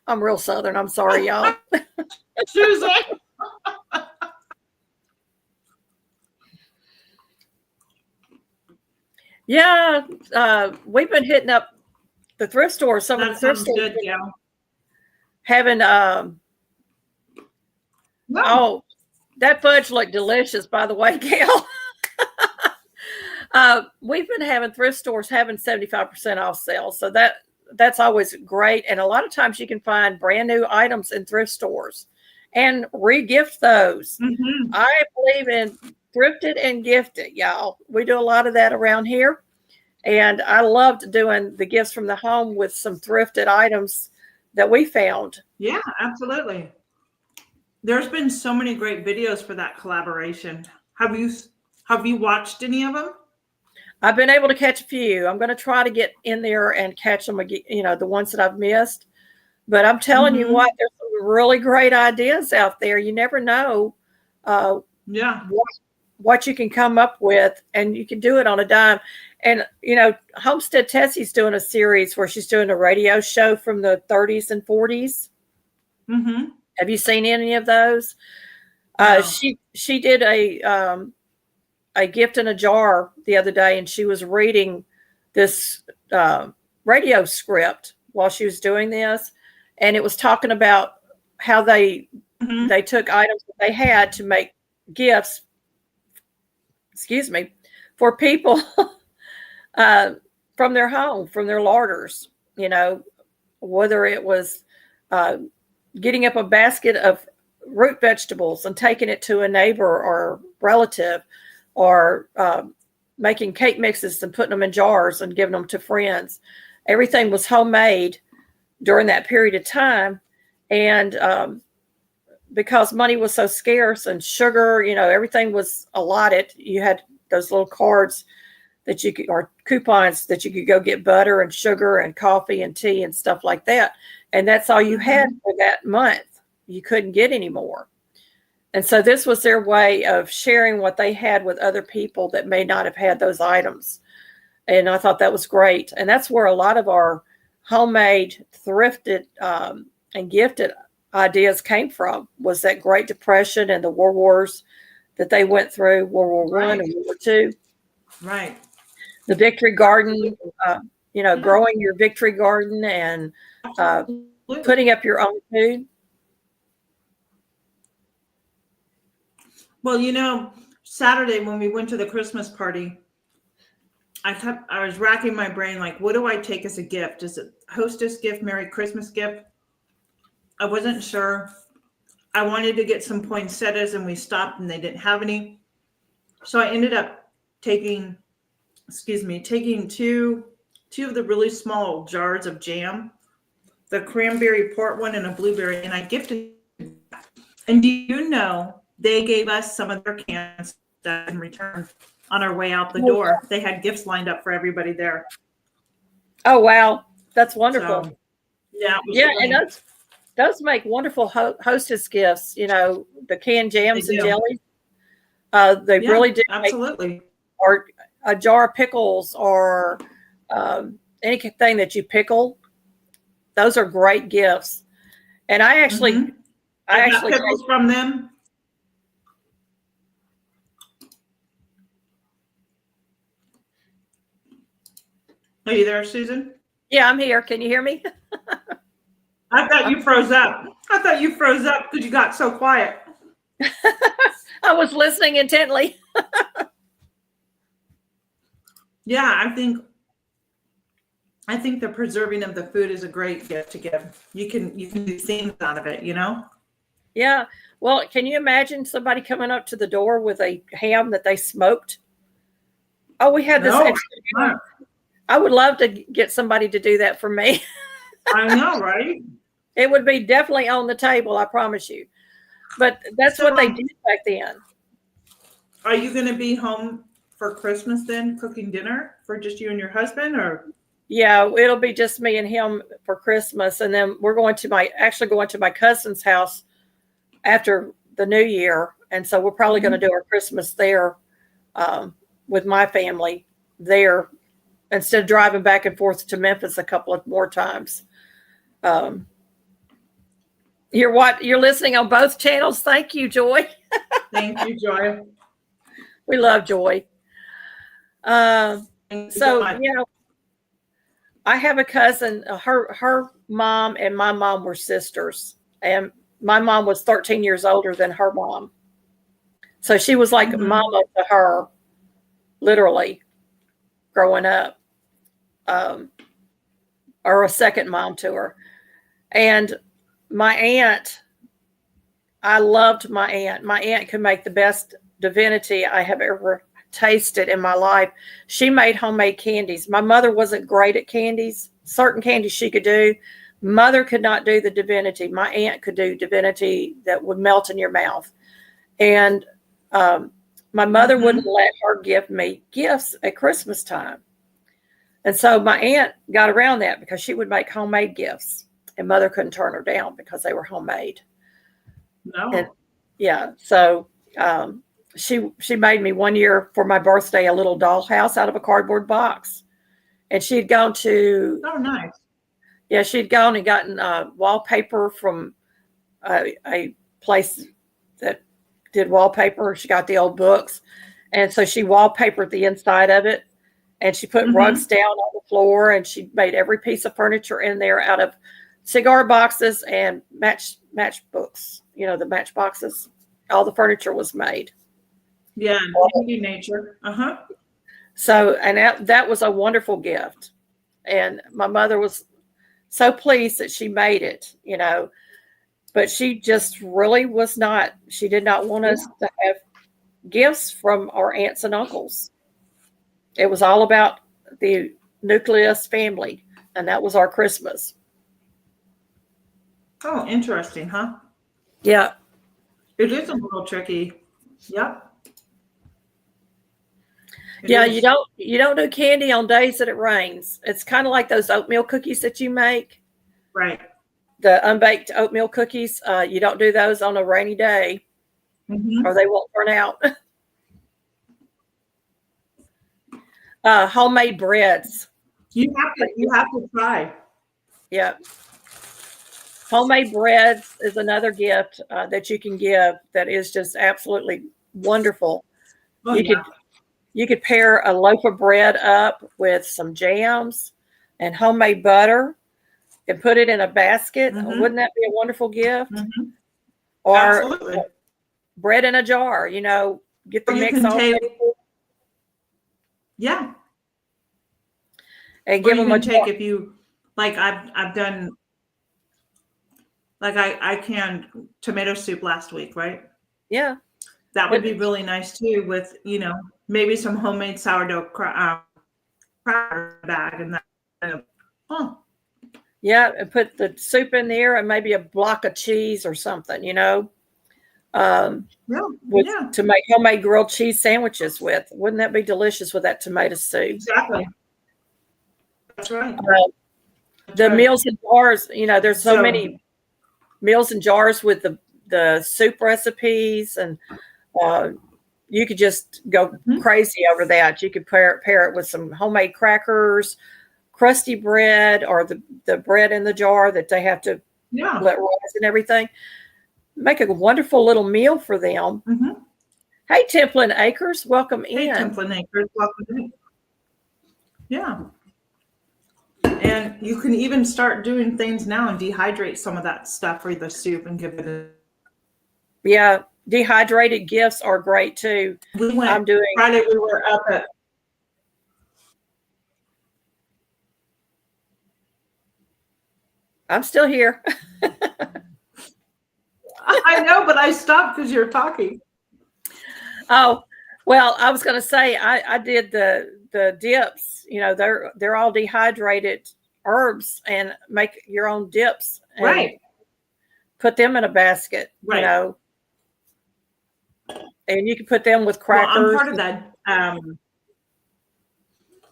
I'm real Southern. I'm sorry, y'all. Susan. Yeah, we've been hitting up the thrift stores. Some of the thrift stores having oh, that fudge looked delicious, by the way, Gail. We've been having thrift stores having 75% off sales, so that's always great. And a lot of times you can find brand new items in thrift stores and re-gift those. Mm-hmm. I believe in thrifted and gifted, y'all. We do a lot of that around here. And I loved doing the gifts from the home with some thrifted items that we found. Yeah, absolutely. There's been so many great videos for that collaboration. Have you watched any of them? I've been able to catch a few. I'm going to try to get in there and catch them again, the ones that I've missed. But I'm telling you what, there's some really great ideas out there. You never know what you can come up with, and you can do it on a dime. And, Homestead Tessie's doing a series where she's doing a radio show from the 30s and 40s. Mm-hmm. Have you seen any of those? No. She did a gift in a jar the other day, and she was reading this radio script while she was doing this, and it was talking about how they took items that they had to make gifts, for people from their home, from their larders, whether it was getting up a basket of root vegetables and taking it to a neighbor or relative, or making cake mixes and putting them in jars and giving them to friends. Everything was homemade during that period of time. And because money was so scarce and sugar, everything was allotted. You had those little cards that you could, or coupons that you could go get butter and sugar and coffee and tea and stuff like that. And that's all you had for that month. You couldn't get any more. And so this was their way of sharing what they had with other people that may not have had those items. And I thought that was great. And that's where a lot of our homemade, thrifted, and gifted ideas came from, was that Great Depression and the War Wars that they went through, World War I and World War II. Right. The Victory Garden, growing your Victory Garden and putting up your own food. Well, Saturday when we went to the Christmas party, I was racking my brain, like, what do I take as a gift? Is it hostess gift, Merry Christmas gift? I wasn't sure. I wanted to get some poinsettias, and we stopped and they didn't have any. So I ended up taking two of the really small jars of jam, the cranberry port one and a blueberry, and I gifted them. And do you know, they gave us some of their cans in return on our way out the door. They had gifts lined up for everybody there. Oh, wow. That's wonderful. So, yeah. And those make wonderful hostess gifts, the canned jams and jellies. They really do. Absolutely. Or a jar of pickles, or anything that you pickle. Those are great gifts. And I actually pickles from them. Are you there, Susan? Yeah, I'm here. Can you hear me? I thought you froze up. Because you got so quiet. I was listening intently. Yeah, I think the preserving of the food is a great gift to give. You can do things out of it, Yeah. Well, can you imagine somebody coming up to the door with a ham that they smoked? Oh, we had this extra ham. I would love to get somebody to do that for me. I know, right? It would be definitely on the table, I promise you. But that's what they did back then. Are you going to be home for Christmas then, cooking dinner for just you and your husband, or? Yeah, it'll be just me and him for Christmas, and then we're going to my cousin's house after the New Year, and so we're probably going to do our Christmas there with my family there, instead of driving back and forth to Memphis a couple of more times. You're listening on both channels. Thank you, Joy. Thank you, Joy. We love Joy. I have a cousin, her mom and my mom were sisters, and my mom was 13 years older than her mom. So she was like mama to her, literally, growing up, or a second mom to her. And my aunt, I loved my aunt. My aunt could make the best divinity I have ever tasted in my life. She made homemade candies. My mother wasn't great at candies. Certain candies she could do, Mother could not do the divinity. My aunt could do divinity that would melt in your mouth. And my mother wouldn't let her give me gifts at Christmas time. And so my aunt got around that because she would make homemade gifts, and Mother couldn't turn her down because they were homemade. No. And yeah. So she made me one year for my birthday a little dollhouse out of a cardboard box. And she'd gone to, oh, nice. Yeah, she'd gone and gotten wallpaper from a place that did wallpaper. She got the old books. And so she wallpapered the inside of it. And she put rugs down on the floor. And she made every piece of furniture in there out of cigar boxes and matchbooks. You know, the match boxes. All the furniture was made. Yeah, nature. So, and that was a wonderful gift. And my mother was so pleased that she made it, you know, but she just really was not, she did not want us to have gifts from our aunts and uncles. It was all about the nucleus family, and that was our Christmas. Oh, interesting, huh? Yeah. It is a little tricky. Yep. You don't do candy on days that it rains. It's kind of like those oatmeal cookies that you make. Right. The unbaked oatmeal cookies. You don't do those on a rainy day, or they won't turn out. Homemade breads. You have to try. Yeah. Homemade breads is another gift that you can give that is just absolutely wonderful. Oh, You could pair a loaf of bread up with some jams and homemade butter and put it in a basket. Wouldn't that be a wonderful gift? Or absolutely. Bread in a jar, you know, get the mix all ready. Yeah. And give them a jar. If you like, I've done, like I canned tomato soup last week, right? Yeah. That would be really nice too, with, you know, maybe some homemade sourdough cracker bag and that. Yeah, and put the soup in there and maybe a block of cheese or something, you know, to make homemade grilled cheese sandwiches with. Wouldn't that be delicious with that tomato soup? Exactly. That's right. Meals in jars, you know, there's so many meals in jars with the soup recipes, and you could just go crazy over that. You could pair it with some homemade crackers, crusty bread, or the bread in the jar that they have to let rise and everything. Make a wonderful little meal for them. Hey, Templin Acres, welcome in. Hey, Templin Acres, welcome in. Yeah. And you can even start doing things now and dehydrate some of that stuff for the soup and give it a... Yeah, dehydrated gifts are great too. Friday we were up at... I'm still here. I know, but I stopped because you're talking. Oh, well, I was going to say I did the dips. You know, they're all dehydrated herbs, and make your own dips. And right. Put them in a basket. Right. You know, and you can put them with crackers. Well, I'm part of that.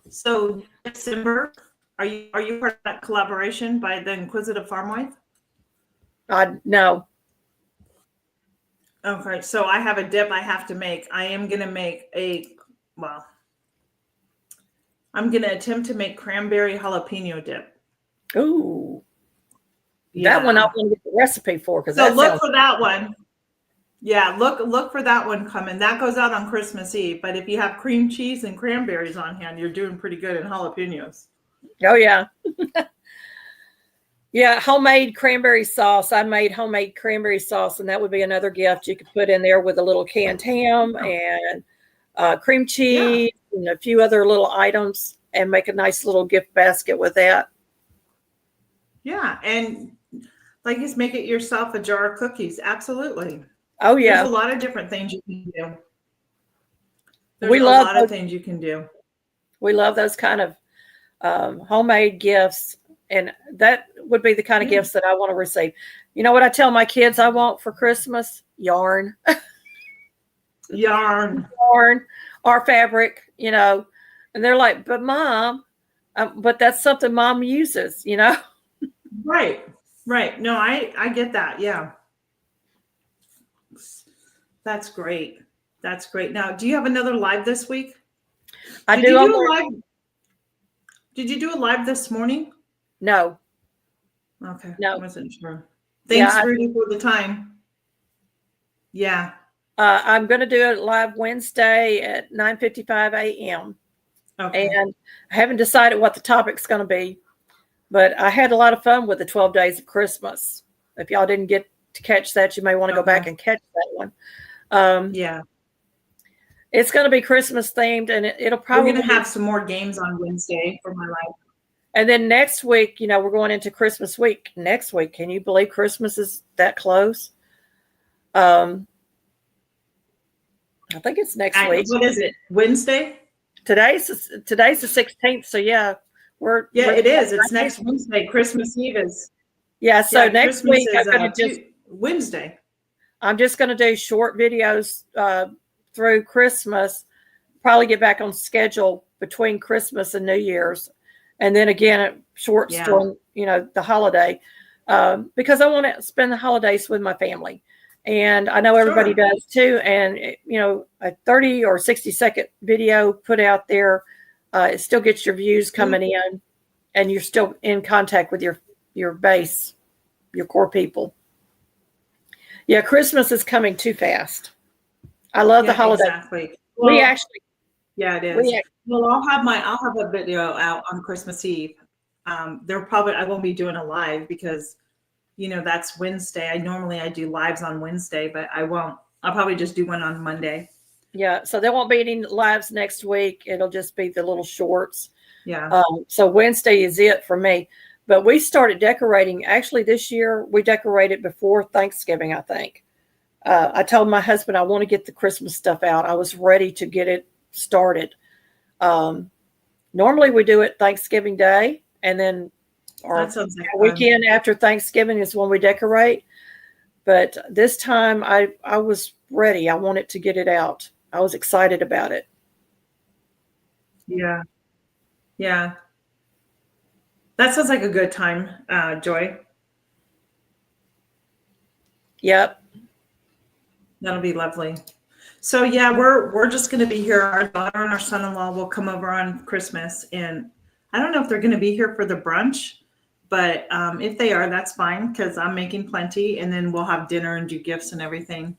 So December, are you part of that collaboration by the Inquisitive Farm Wife? No. Okay, so I have a dip I have to make. I am going to make I'm going to attempt to make cranberry jalapeno dip. Ooh. Yeah. That one I want to get the recipe for. So look for that one. Yeah, look for that one coming. That goes out on Christmas Eve. But if you have cream cheese and cranberries on hand, you're doing pretty good in jalapenos. Oh, yeah. Yeah, homemade cranberry sauce. I made homemade cranberry sauce, and that would be another gift you could put in there with a little canned ham and cream cheese and a few other little items, and make a nice little gift basket with that. Yeah, and like just make it yourself a jar of cookies. Absolutely. Oh, yeah. There's a lot of different things you can do. There's a lot of things you can do. We love those kind of homemade gifts. And that would be the kind of gifts that I want to receive. You know what I tell my kids I want for Christmas? Yarn. Yarn. Yarn or fabric, you know. And they're like, but Mom, but that's something Mom uses, you know. Right. No, I get that. Yeah. That's great. Now, do you have another live this week? Did you do a live this morning? No. Okay. No. I wasn't sure. Thanks, Rudy, for the time. Yeah. I'm going to do it live Wednesday at 9:55 a.m. Okay. And I haven't decided what the topic's going to be, but I had a lot of fun with the 12 Days of Christmas. If y'all didn't get to catch that, you may want to go back and catch that one. Yeah. It's going to be Christmas themed, and it'll probably We're going to have some more games on Wednesday for my live. And then next week, you know, we're going into Christmas week. Next week, can you believe Christmas is that close? I think it's next week. What is it? Wednesday? Today's the 16th. So yeah, it is. It's next Wednesday. Christmas Eve is. Yeah. So next Christmas week, I'm going to just Wednesday. I'm just going to do short videos through Christmas. Probably get back on schedule between Christmas and New Year's, and then again shorts during the holiday, because I want to spend the holidays with my family. And I know everybody does too. And, a 30 or 60-second video put out there, it still gets your views coming in, and you're still in contact with your base, your core people. Yeah, Christmas is coming too fast. I love the holiday. Exactly. Well, it is. Well, I'll have a video out on Christmas Eve. I won't be doing a live because that's Wednesday. I do lives on Wednesday, but I won't. I'll probably just do one on Monday. Yeah. So there won't be any lives next week. It'll just be the little shorts. Yeah. So Wednesday is it for me. But we started decorating. Actually, this year we decorated before Thanksgiving, I think. I told my husband I want to get the Christmas stuff out. I was ready to get it started. Normally we do it Thanksgiving Day, and then our weekend after Thanksgiving is when we decorate. But this time I was ready. I wanted to get it out. I was excited about it. Yeah. Yeah. That sounds like a good time, Joy. Yep. That'll be lovely. So yeah, we're just going to be here. Our daughter and our son-in-law will come over on Christmas, and I don't know if they're going to be here for the brunch, but if they are, that's fine because I'm making plenty, and then we'll have dinner and do gifts and everything.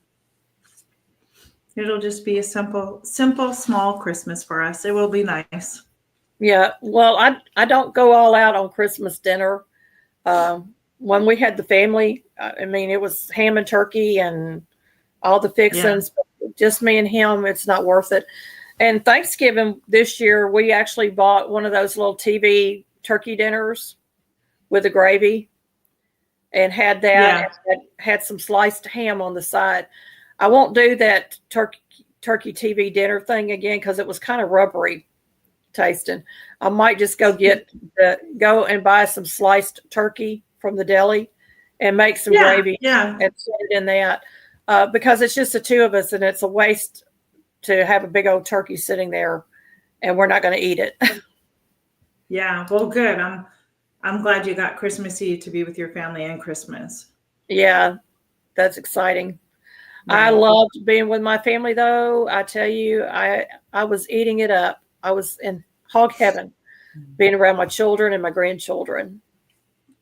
It'll just be a simple, small Christmas for us. It will be nice. Yeah. Well, I don't go all out on Christmas dinner. When we had the family, it was ham and turkey and all the fixings. Yeah. But just me and him, it's not worth it. And Thanksgiving this year, we actually bought one of those little TV turkey dinners with the gravy and had that. Yeah. And had some sliced ham on the side. I won't do that turkey TV dinner thing again because it was kind of rubbery tasting. I might just go and buy some sliced turkey from the deli and make some gravy and put it in that because it's just the two of us and it's a waste to have a big old turkey sitting there and we're not going to eat it. Yeah, well, good. I'm glad you got Christmas Eve to be with your family and Christmas. Yeah, that's exciting. Yeah. I loved being with my family, though. I tell you, I was eating it up. I was in hog heaven, being around my children and my grandchildren.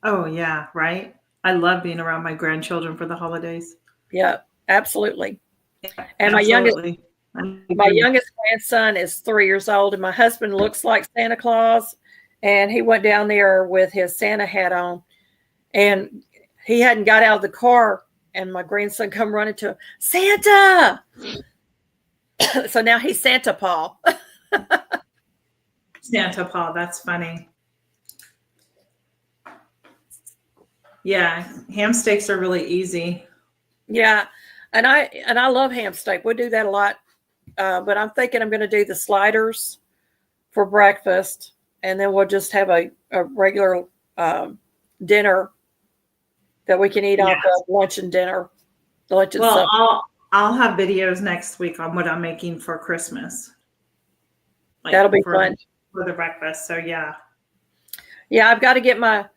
Oh, yeah, right? I love being around my grandchildren for the holidays. Yeah, absolutely. Yeah, and absolutely. My youngest grandson is 3 years old, and my husband looks like Santa Claus, and he went down there with his Santa hat on, and he hadn't got out of the car, and my grandson come running to him, Santa! So now he's Santa Paul. Santa Paul, that's funny. Yeah, ham steaks are really easy. Yeah, and I love ham steak. We do that a lot, but I'm thinking I'm going to do the sliders for breakfast, and then we'll just have a regular dinner that we can eat off of lunch and dinner. Lunch and supper. I'll have videos next week on what I'm making for Christmas. Like that'll be fun for the breakfast. So yeah, I've got to get my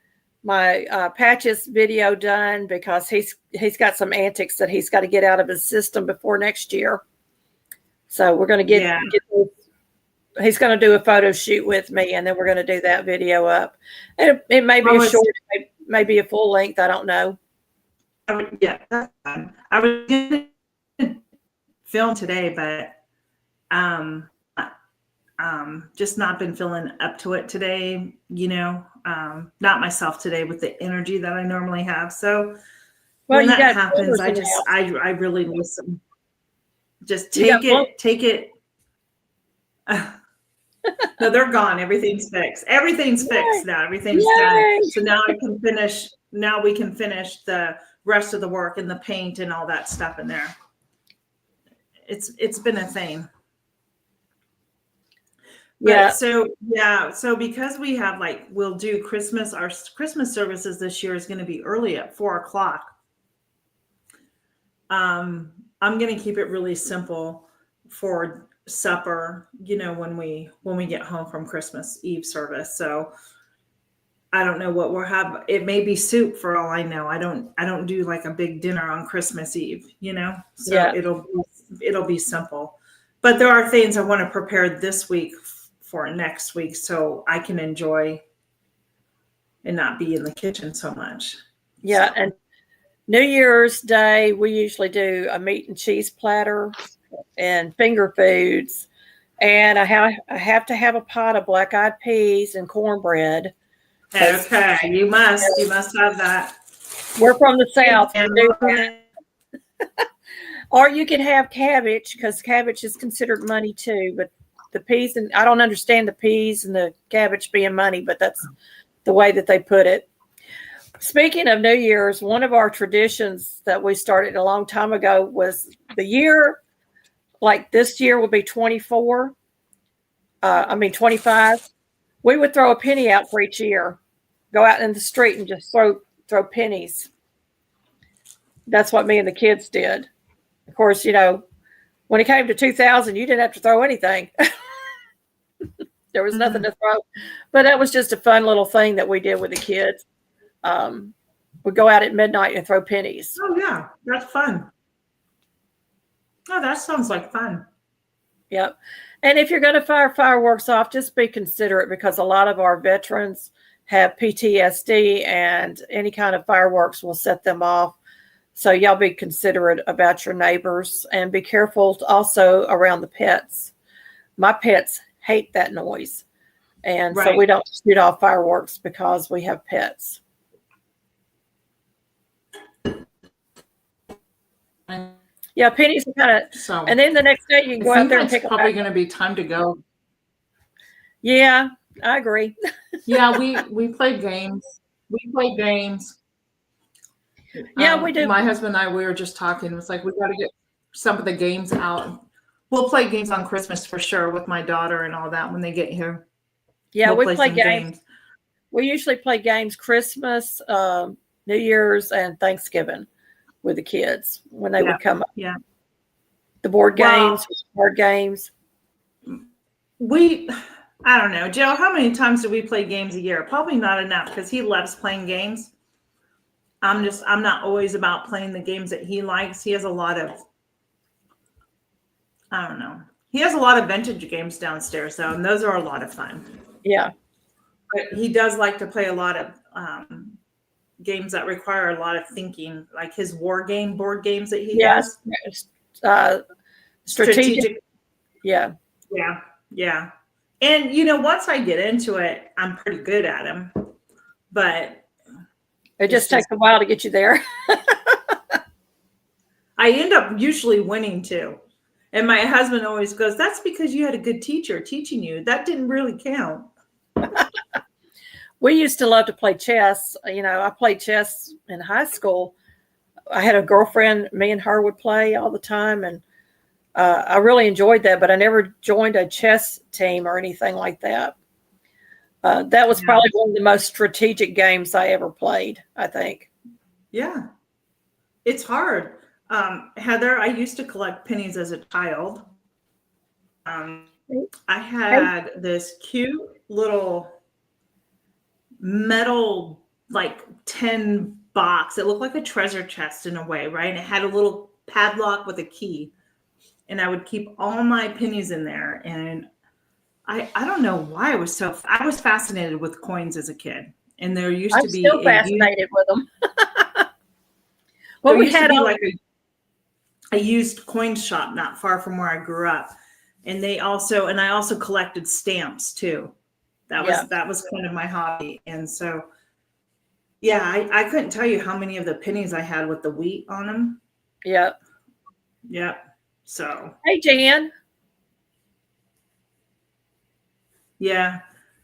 Patches video done because he's got some antics that he's got to get out of his system before next year. So we're going to get he's going to do a photo shoot with me, and then we're going to do that video up. And it may be a short, it may be a full length. I don't know. That's fun. I was going to film today, but just not been feeling up to it today, not myself today with the energy that I normally have. So when that happens, I really listen. Just take it. No, they're gone. Everything's fixed. Everything's fixed now. Everything's done. So now we can finish the rest of the work and the paint and all that stuff in there. It's been a thing. But so because we have we'll do Christmas, our Christmas services this year is going to be early at 4:00. I'm going to keep it really simple for supper, when we get home from Christmas Eve service. So I don't know what we'll have. It may be soup for all I know. I don't do a big dinner on Christmas Eve, so it'll be simple. But there are things I want to prepare this week for next week so I can enjoy and not be in the kitchen so much. Yeah. So. And New Year's Day, we usually do a meat and cheese platter and finger foods. And I have to have a pot of black-eyed peas and cornbread. Okay. You must have that. We're from the South. Or you can have cabbage, because cabbage is considered money too, but the peas, and I don't understand the peas and the cabbage being money, but that's the way that they put it. Speaking of New Year's, one of our traditions that we started a long time ago was the year, this year will be 25. We would throw a penny out for each year, go out in the street and just throw pennies. That's what me and the kids did. Of course, when it came to 2000, you didn't have to throw anything. There was nothing to throw. But that was just a fun little thing that we did with the kids. We'd go out at midnight and throw pennies. Oh, yeah. That's fun. Oh, that sounds like fun. Yep. And if you're going to fire fireworks off, just be considerate, because a lot of our veterans have PTSD, and any kind of fireworks will set them off. So y'all be considerate about your neighbors, and be careful also around the pets. My pets hate that noise. And so we don't shoot off fireworks because we have pets. Yeah, pennies are kind of, and then the next day you can go out there and pick up. It's probably going to be time to go. Yeah, I agree. Yeah, we play games. Yeah, we do. My husband and I, we were just talking. It was we got to get some of the games out. We'll play games on Christmas for sure with my daughter and all that when they get here. Yeah, we play games. We usually play games Christmas, New Year's, and Thanksgiving with the kids when they would come up. Yeah. The board games, card games. I don't know, Joe, how many times do we play games a year? Probably not enough, because he loves playing games. I'm not always about playing the games that he likes. He has a lot of, I don't know. He has a lot of vintage games downstairs, though, and those are a lot of fun. Yeah. But he does like to play a lot of games that require a lot of thinking, like his board games that he has. Strategic. Yeah. And, once I get into it, I'm pretty good at them. But it just takes a while to get you there. I end up usually winning too. And my husband always goes, that's because you had a good teacher teaching you. That didn't really count. We used to love to play chess. I played chess in high school. I had a girlfriend, me and her would play all the time. And I really enjoyed that, but I never joined a chess team or anything like that. That was probably one of the most strategic games I ever played, I think. Yeah. It's hard. Heather, I used to collect pennies as a child. I had this cute little metal, like, tin box. It looked like a treasure chest in a way, right? And it had a little padlock with a key. And I would keep all my pennies in there. And I don't know why I was fascinated with coins as a kid. And there used to be still fascinated with them. Well, we had like a used coin shop not far from where I grew up. And I also collected stamps too. That was kind of my hobby. And so, yeah, I couldn't tell you how many of the pennies I had with the wheat on them. Yep. Yep. So. Hey, Jan. Yeah.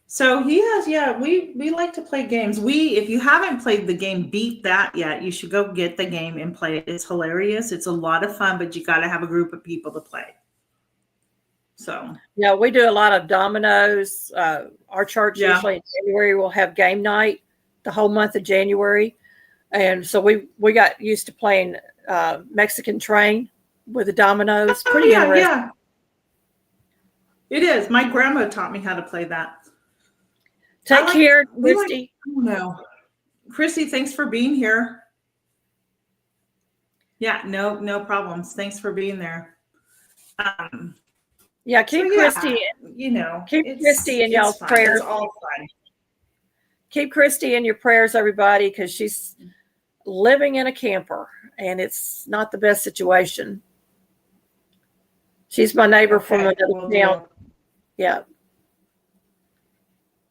So we like to play games. If you haven't played the game Beat That yet, you should go get the game and play it. It's hilarious. It's a lot of fun, but you got to have a group of people to play. So. Yeah, we do a lot of dominoes. Our church usually in January will have game night the whole month of January. And so we got used to playing Mexican Train with the dominoes. Pretty interesting. Yeah. It is. My grandma taught me how to play that. Take care, Christy. Christy, thanks for being here. Yeah, no problems. Thanks for being there. Keep Christy. Keep Christy in y'all's prayers. It's all fun. Keep Christy in your prayers, everybody, because she's living in a camper, and it's not the best situation. She's my neighbor from another town. Yeah.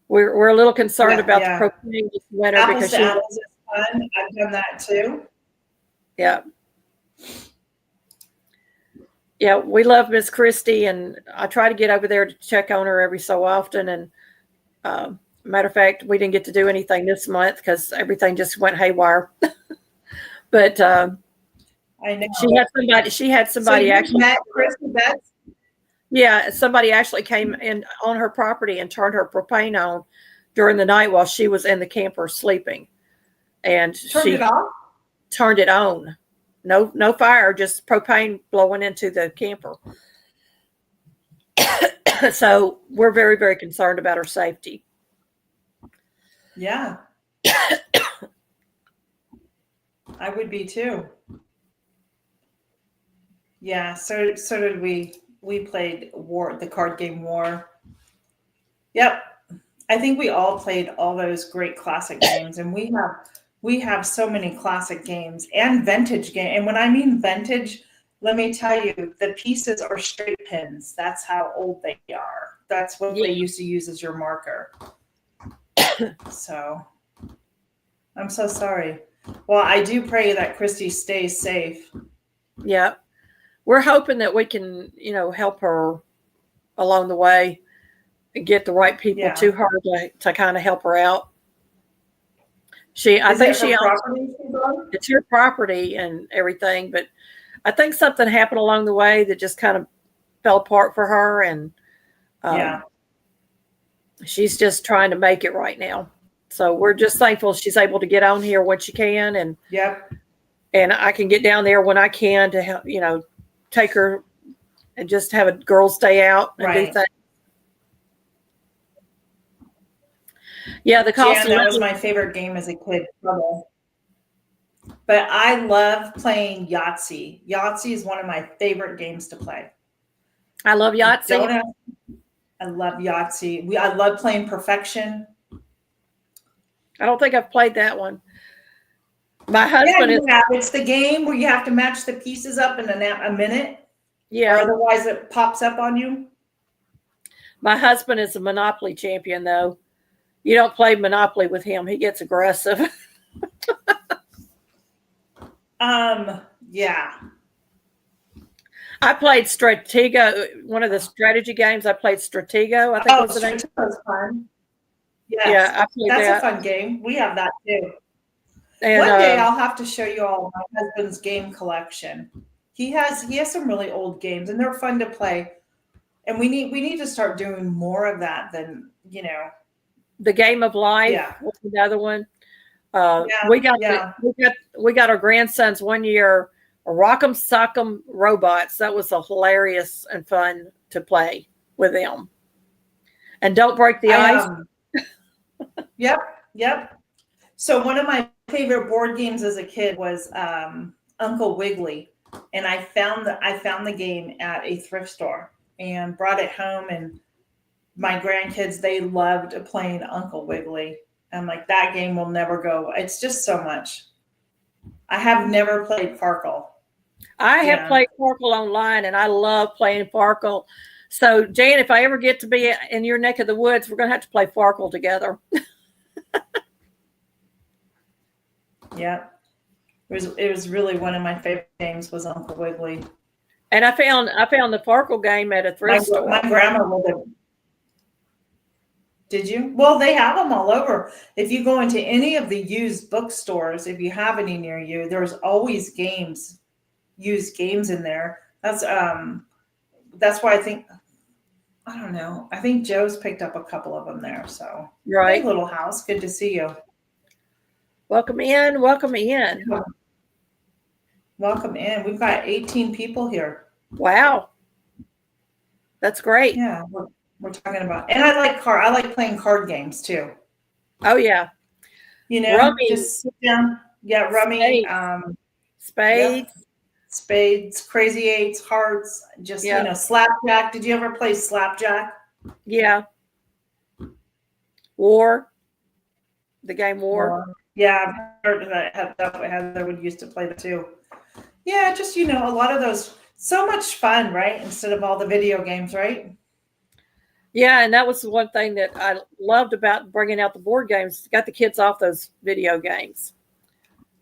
We're a little concerned about the propane this winter apples to apples is fun. I've done that too. Yeah. Yeah, we love Miss Christie, and I try to get over there to check on her every so often. And matter of fact, we didn't get to do anything this month because everything just went haywire. But I know she had somebody so actually met Christy Betts? Yeah, somebody actually came in on her property and turned her propane on during the night while she was in the camper sleeping. And she turned it on. No fire, just propane blowing into the camper. So we're very, very concerned about her safety. Yeah. I would be too. Yeah, so did we. We played the card game War. Yep. I think we all played all those great classic games, and we have so many classic games and vintage games. And when I mean vintage, let me tell you, the pieces are straight pins. That's how old they are. That's what they used to use as your marker. So I'm so sorry. Well, I do pray that Christy stays safe. Yeah. We're hoping that we can, help her along the way and get the right people to her to kind of help her out. I think it's her property and everything, but I think something happened along the way that just kind of fell apart for her, and she's just trying to make it right now. So we're just thankful she's able to get on here when she can, and and I can get down there when I can to help, take her and just have a girls' day out and do things. Yeah, the cost. That was my favorite game as a kid. But I love playing Yahtzee. Yahtzee is one of my favorite games to play. I love Yahtzee. I love Yahtzee. I love playing Perfection. I don't think I've played that one. My husband it's the game where you have to match the pieces up in a minute. Yeah. Or otherwise it pops up on you. My husband is a Monopoly champion, though. You don't play Monopoly with him. He gets aggressive. Yeah. I played Stratego, one of the strategy games. I played Stratego. I think was the name. Was fun. Yes. Yeah, I played that's that. A fun game. We have that too. And, one day I'll have to show you all my husband's game collection. He has some really old games, and they're fun to play. And we need to start doing more of that than The Game of Life was another one. We got our grandsons one year Rock'em Sock'em Robots. That was a hilarious and fun to play with them. And Don't Break the Ice. Yep. So one of my favorite board games as a kid was Uncle Wiggly, and I found the game at a thrift store and brought it home, and my grandkids, they loved playing Uncle Wiggly. I'm like, that game will never go. It's just so much. I have never played Farkle. I have played Farkle online, and I love playing Farkle. So, Jan, if I ever get to be in your neck of the woods, we're going to have to play Farkle together. Yeah. It was really one of my favorite games was Uncle Wiggly. And I found the Farkle game at a thrift store. My grandma would have. Did you? Well, they have them all over. If you go into any of the used bookstores, if you have any near you, there's always used games in there. That's why I don't know. I think Joe's picked up a couple of them there. So, right. Hey, little house. Good to see you. Welcome in. Welcome in. Welcome in. We've got 18 people here. Wow. That's great. Yeah. We're talking about, and I like playing card games too. Oh yeah. Rummy. Just sit down. Yeah. Rummy. Spades. Yep. Spades, crazy eights, hearts, just, slapjack. Did you ever play slapjack? Yeah. War. The game War. Yeah. I've heard that Heather would used to play that too. Yeah. Just, a lot of those, so much fun, right? Instead of all the video games, right? Yeah. And that was the one thing that I loved about bringing out the board games. Got the kids off those video games.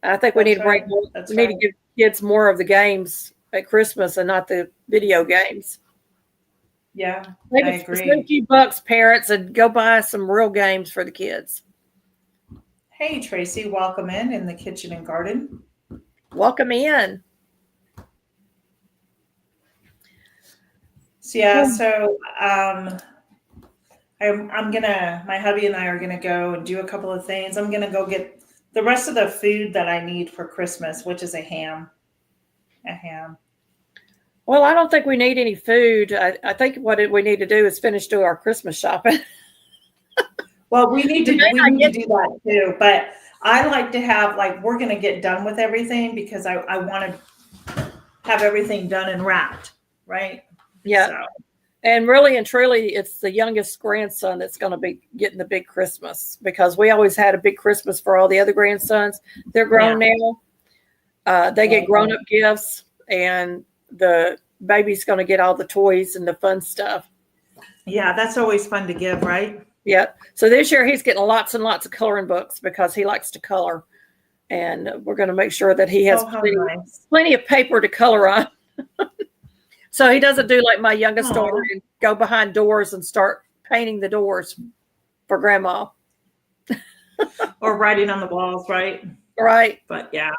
I think we need to give kids more of the games at Christmas and not the video games. Yeah, maybe I agree. Spend a few bucks, parents, and go buy some real games for the kids. Hey, Tracy, welcome in the kitchen and garden. Welcome in. So my hubby and I are gonna go and do a couple of things. I'm gonna go get the rest of the food that I need for Christmas, which is a ham. Well, I don't think we need any food. I think what we need to do is finish doing our Christmas shopping. Well, we need to do that too. But I like to have, we're going to get done with everything because I want to have everything done and wrapped, right? Yeah. So. And really and truly, it's the youngest grandson that's going to be getting the big Christmas because we always had a big Christmas for all the other grandsons. They're grown now. They get grown-up gifts, and the baby's going to get all the toys and the fun stuff. Yeah, that's always fun to give, right? Yeah. So this year he's getting lots and lots of coloring books because he likes to color. And we're going to make sure that he has plenty of paper to color on. So he doesn't do like my youngest daughter and go behind doors and start painting the doors for grandma. Or writing on the walls, right? Right. But yeah.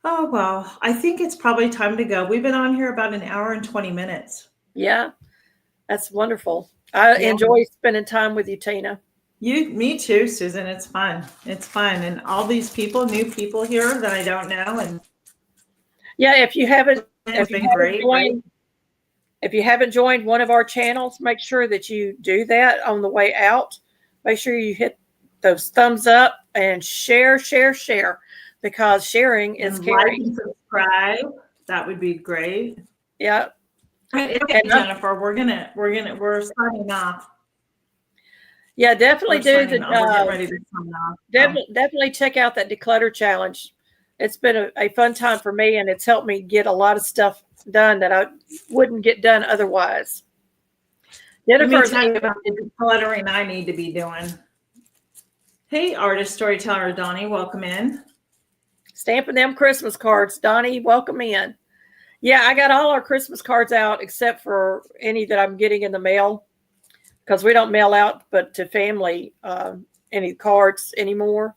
Oh, well, I think it's probably time to go. We've been on here about an hour and 20 minutes. Yeah. That's wonderful. I enjoy spending time with you, Tina. Me too, Susan. It's fun. It's fun. And all these new people here that I don't know. And yeah, if you haven't joined one of our channels, make sure that you do that on the way out. Make sure you hit those thumbs up and share, because sharing is caring. Like and subscribe. That would be great. Yeah. Okay, Jennifer, we're starting off. Yeah, definitely we're getting ready to sign off. Definitely check out that declutter challenge. It's been a fun time for me, and it's helped me get a lot of stuff done that I wouldn't get done otherwise. Let me tell you about the decluttering I need to be doing. Hey, artist storyteller Donnie, welcome in. Stamping them Christmas cards, Donnie, welcome in. Yeah, I got all our Christmas cards out except for any that I'm getting in the mail because we don't mail out but to family any cards anymore.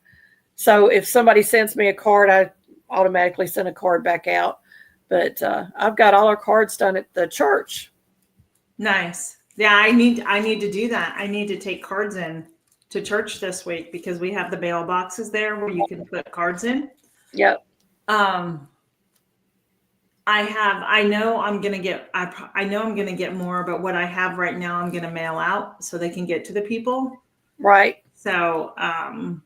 So if somebody sends me a card, I automatically send a card back out. But I've got all our cards done at the church. Nice. Yeah, I need to do that. I need to take cards in to church this week because we have the mailboxes there where you can put cards in. Yep. I know I'm going to get more, but what I have right now, I'm going to mail out so they can get to the people. Right. So, and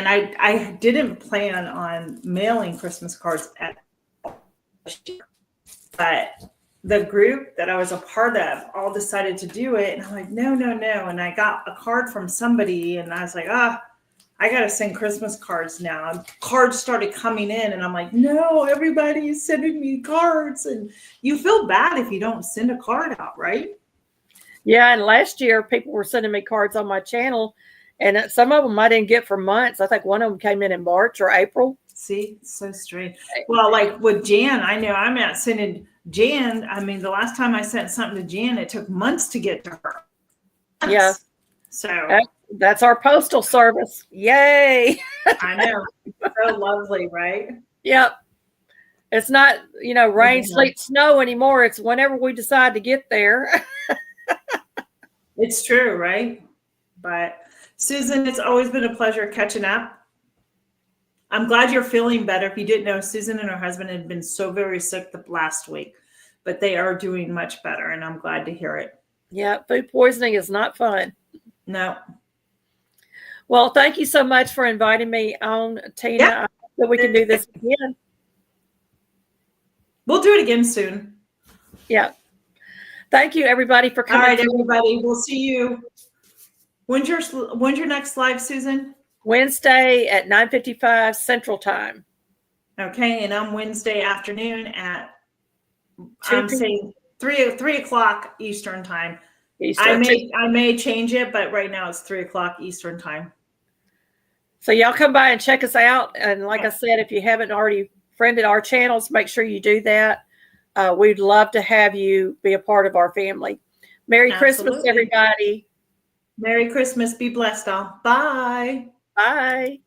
I didn't plan on mailing Christmas cards but the group that I was a part of all decided to do it. And I'm like, no. And I got a card from somebody and I was like, I got to send Christmas cards now. And cards started coming in and I'm like, no, everybody is sending me cards. And you feel bad if you don't send a card out, right? Yeah. And last year people were sending me cards on my channel and some of them I didn't get for months. I think one of them came in March or April. See, it's so strange. Well, like with Jan, I know I'm not sending Jan. I mean, the last time I sent something to Jan, it took months to get to her. Months. Yeah. So that's our postal service. Yay. I know. So lovely, right? Yep. It's not, rain, sleet, snow anymore. It's whenever we decide to get there. It's true, right? But Susan, it's always been a pleasure catching up. I'm glad you're feeling better. If you didn't know, Susan and her husband had been so very sick the last week, but they are doing much better, and I'm glad to hear it. Yeah, food poisoning is not fun. No. Well, thank you so much for inviting me on, Tina. Yep. I hope that we can do this again. We'll do it again soon. Yeah. Thank you, everybody, for coming. All right, everybody. We'll see you. When's your next live, Susan? Wednesday at 9:55 Central Time. Okay, and I'm Wednesday afternoon at I'm saying 3 o'clock Eastern Time. I may change it, but right now it's 3 o'clock Eastern Time. So y'all come by and check us out. And like I said, if you haven't already friended our channels, make sure you do that. We'd love to have you be a part of our family. Merry Christmas, everybody. Merry Christmas. Be blessed all. Bye. Bye.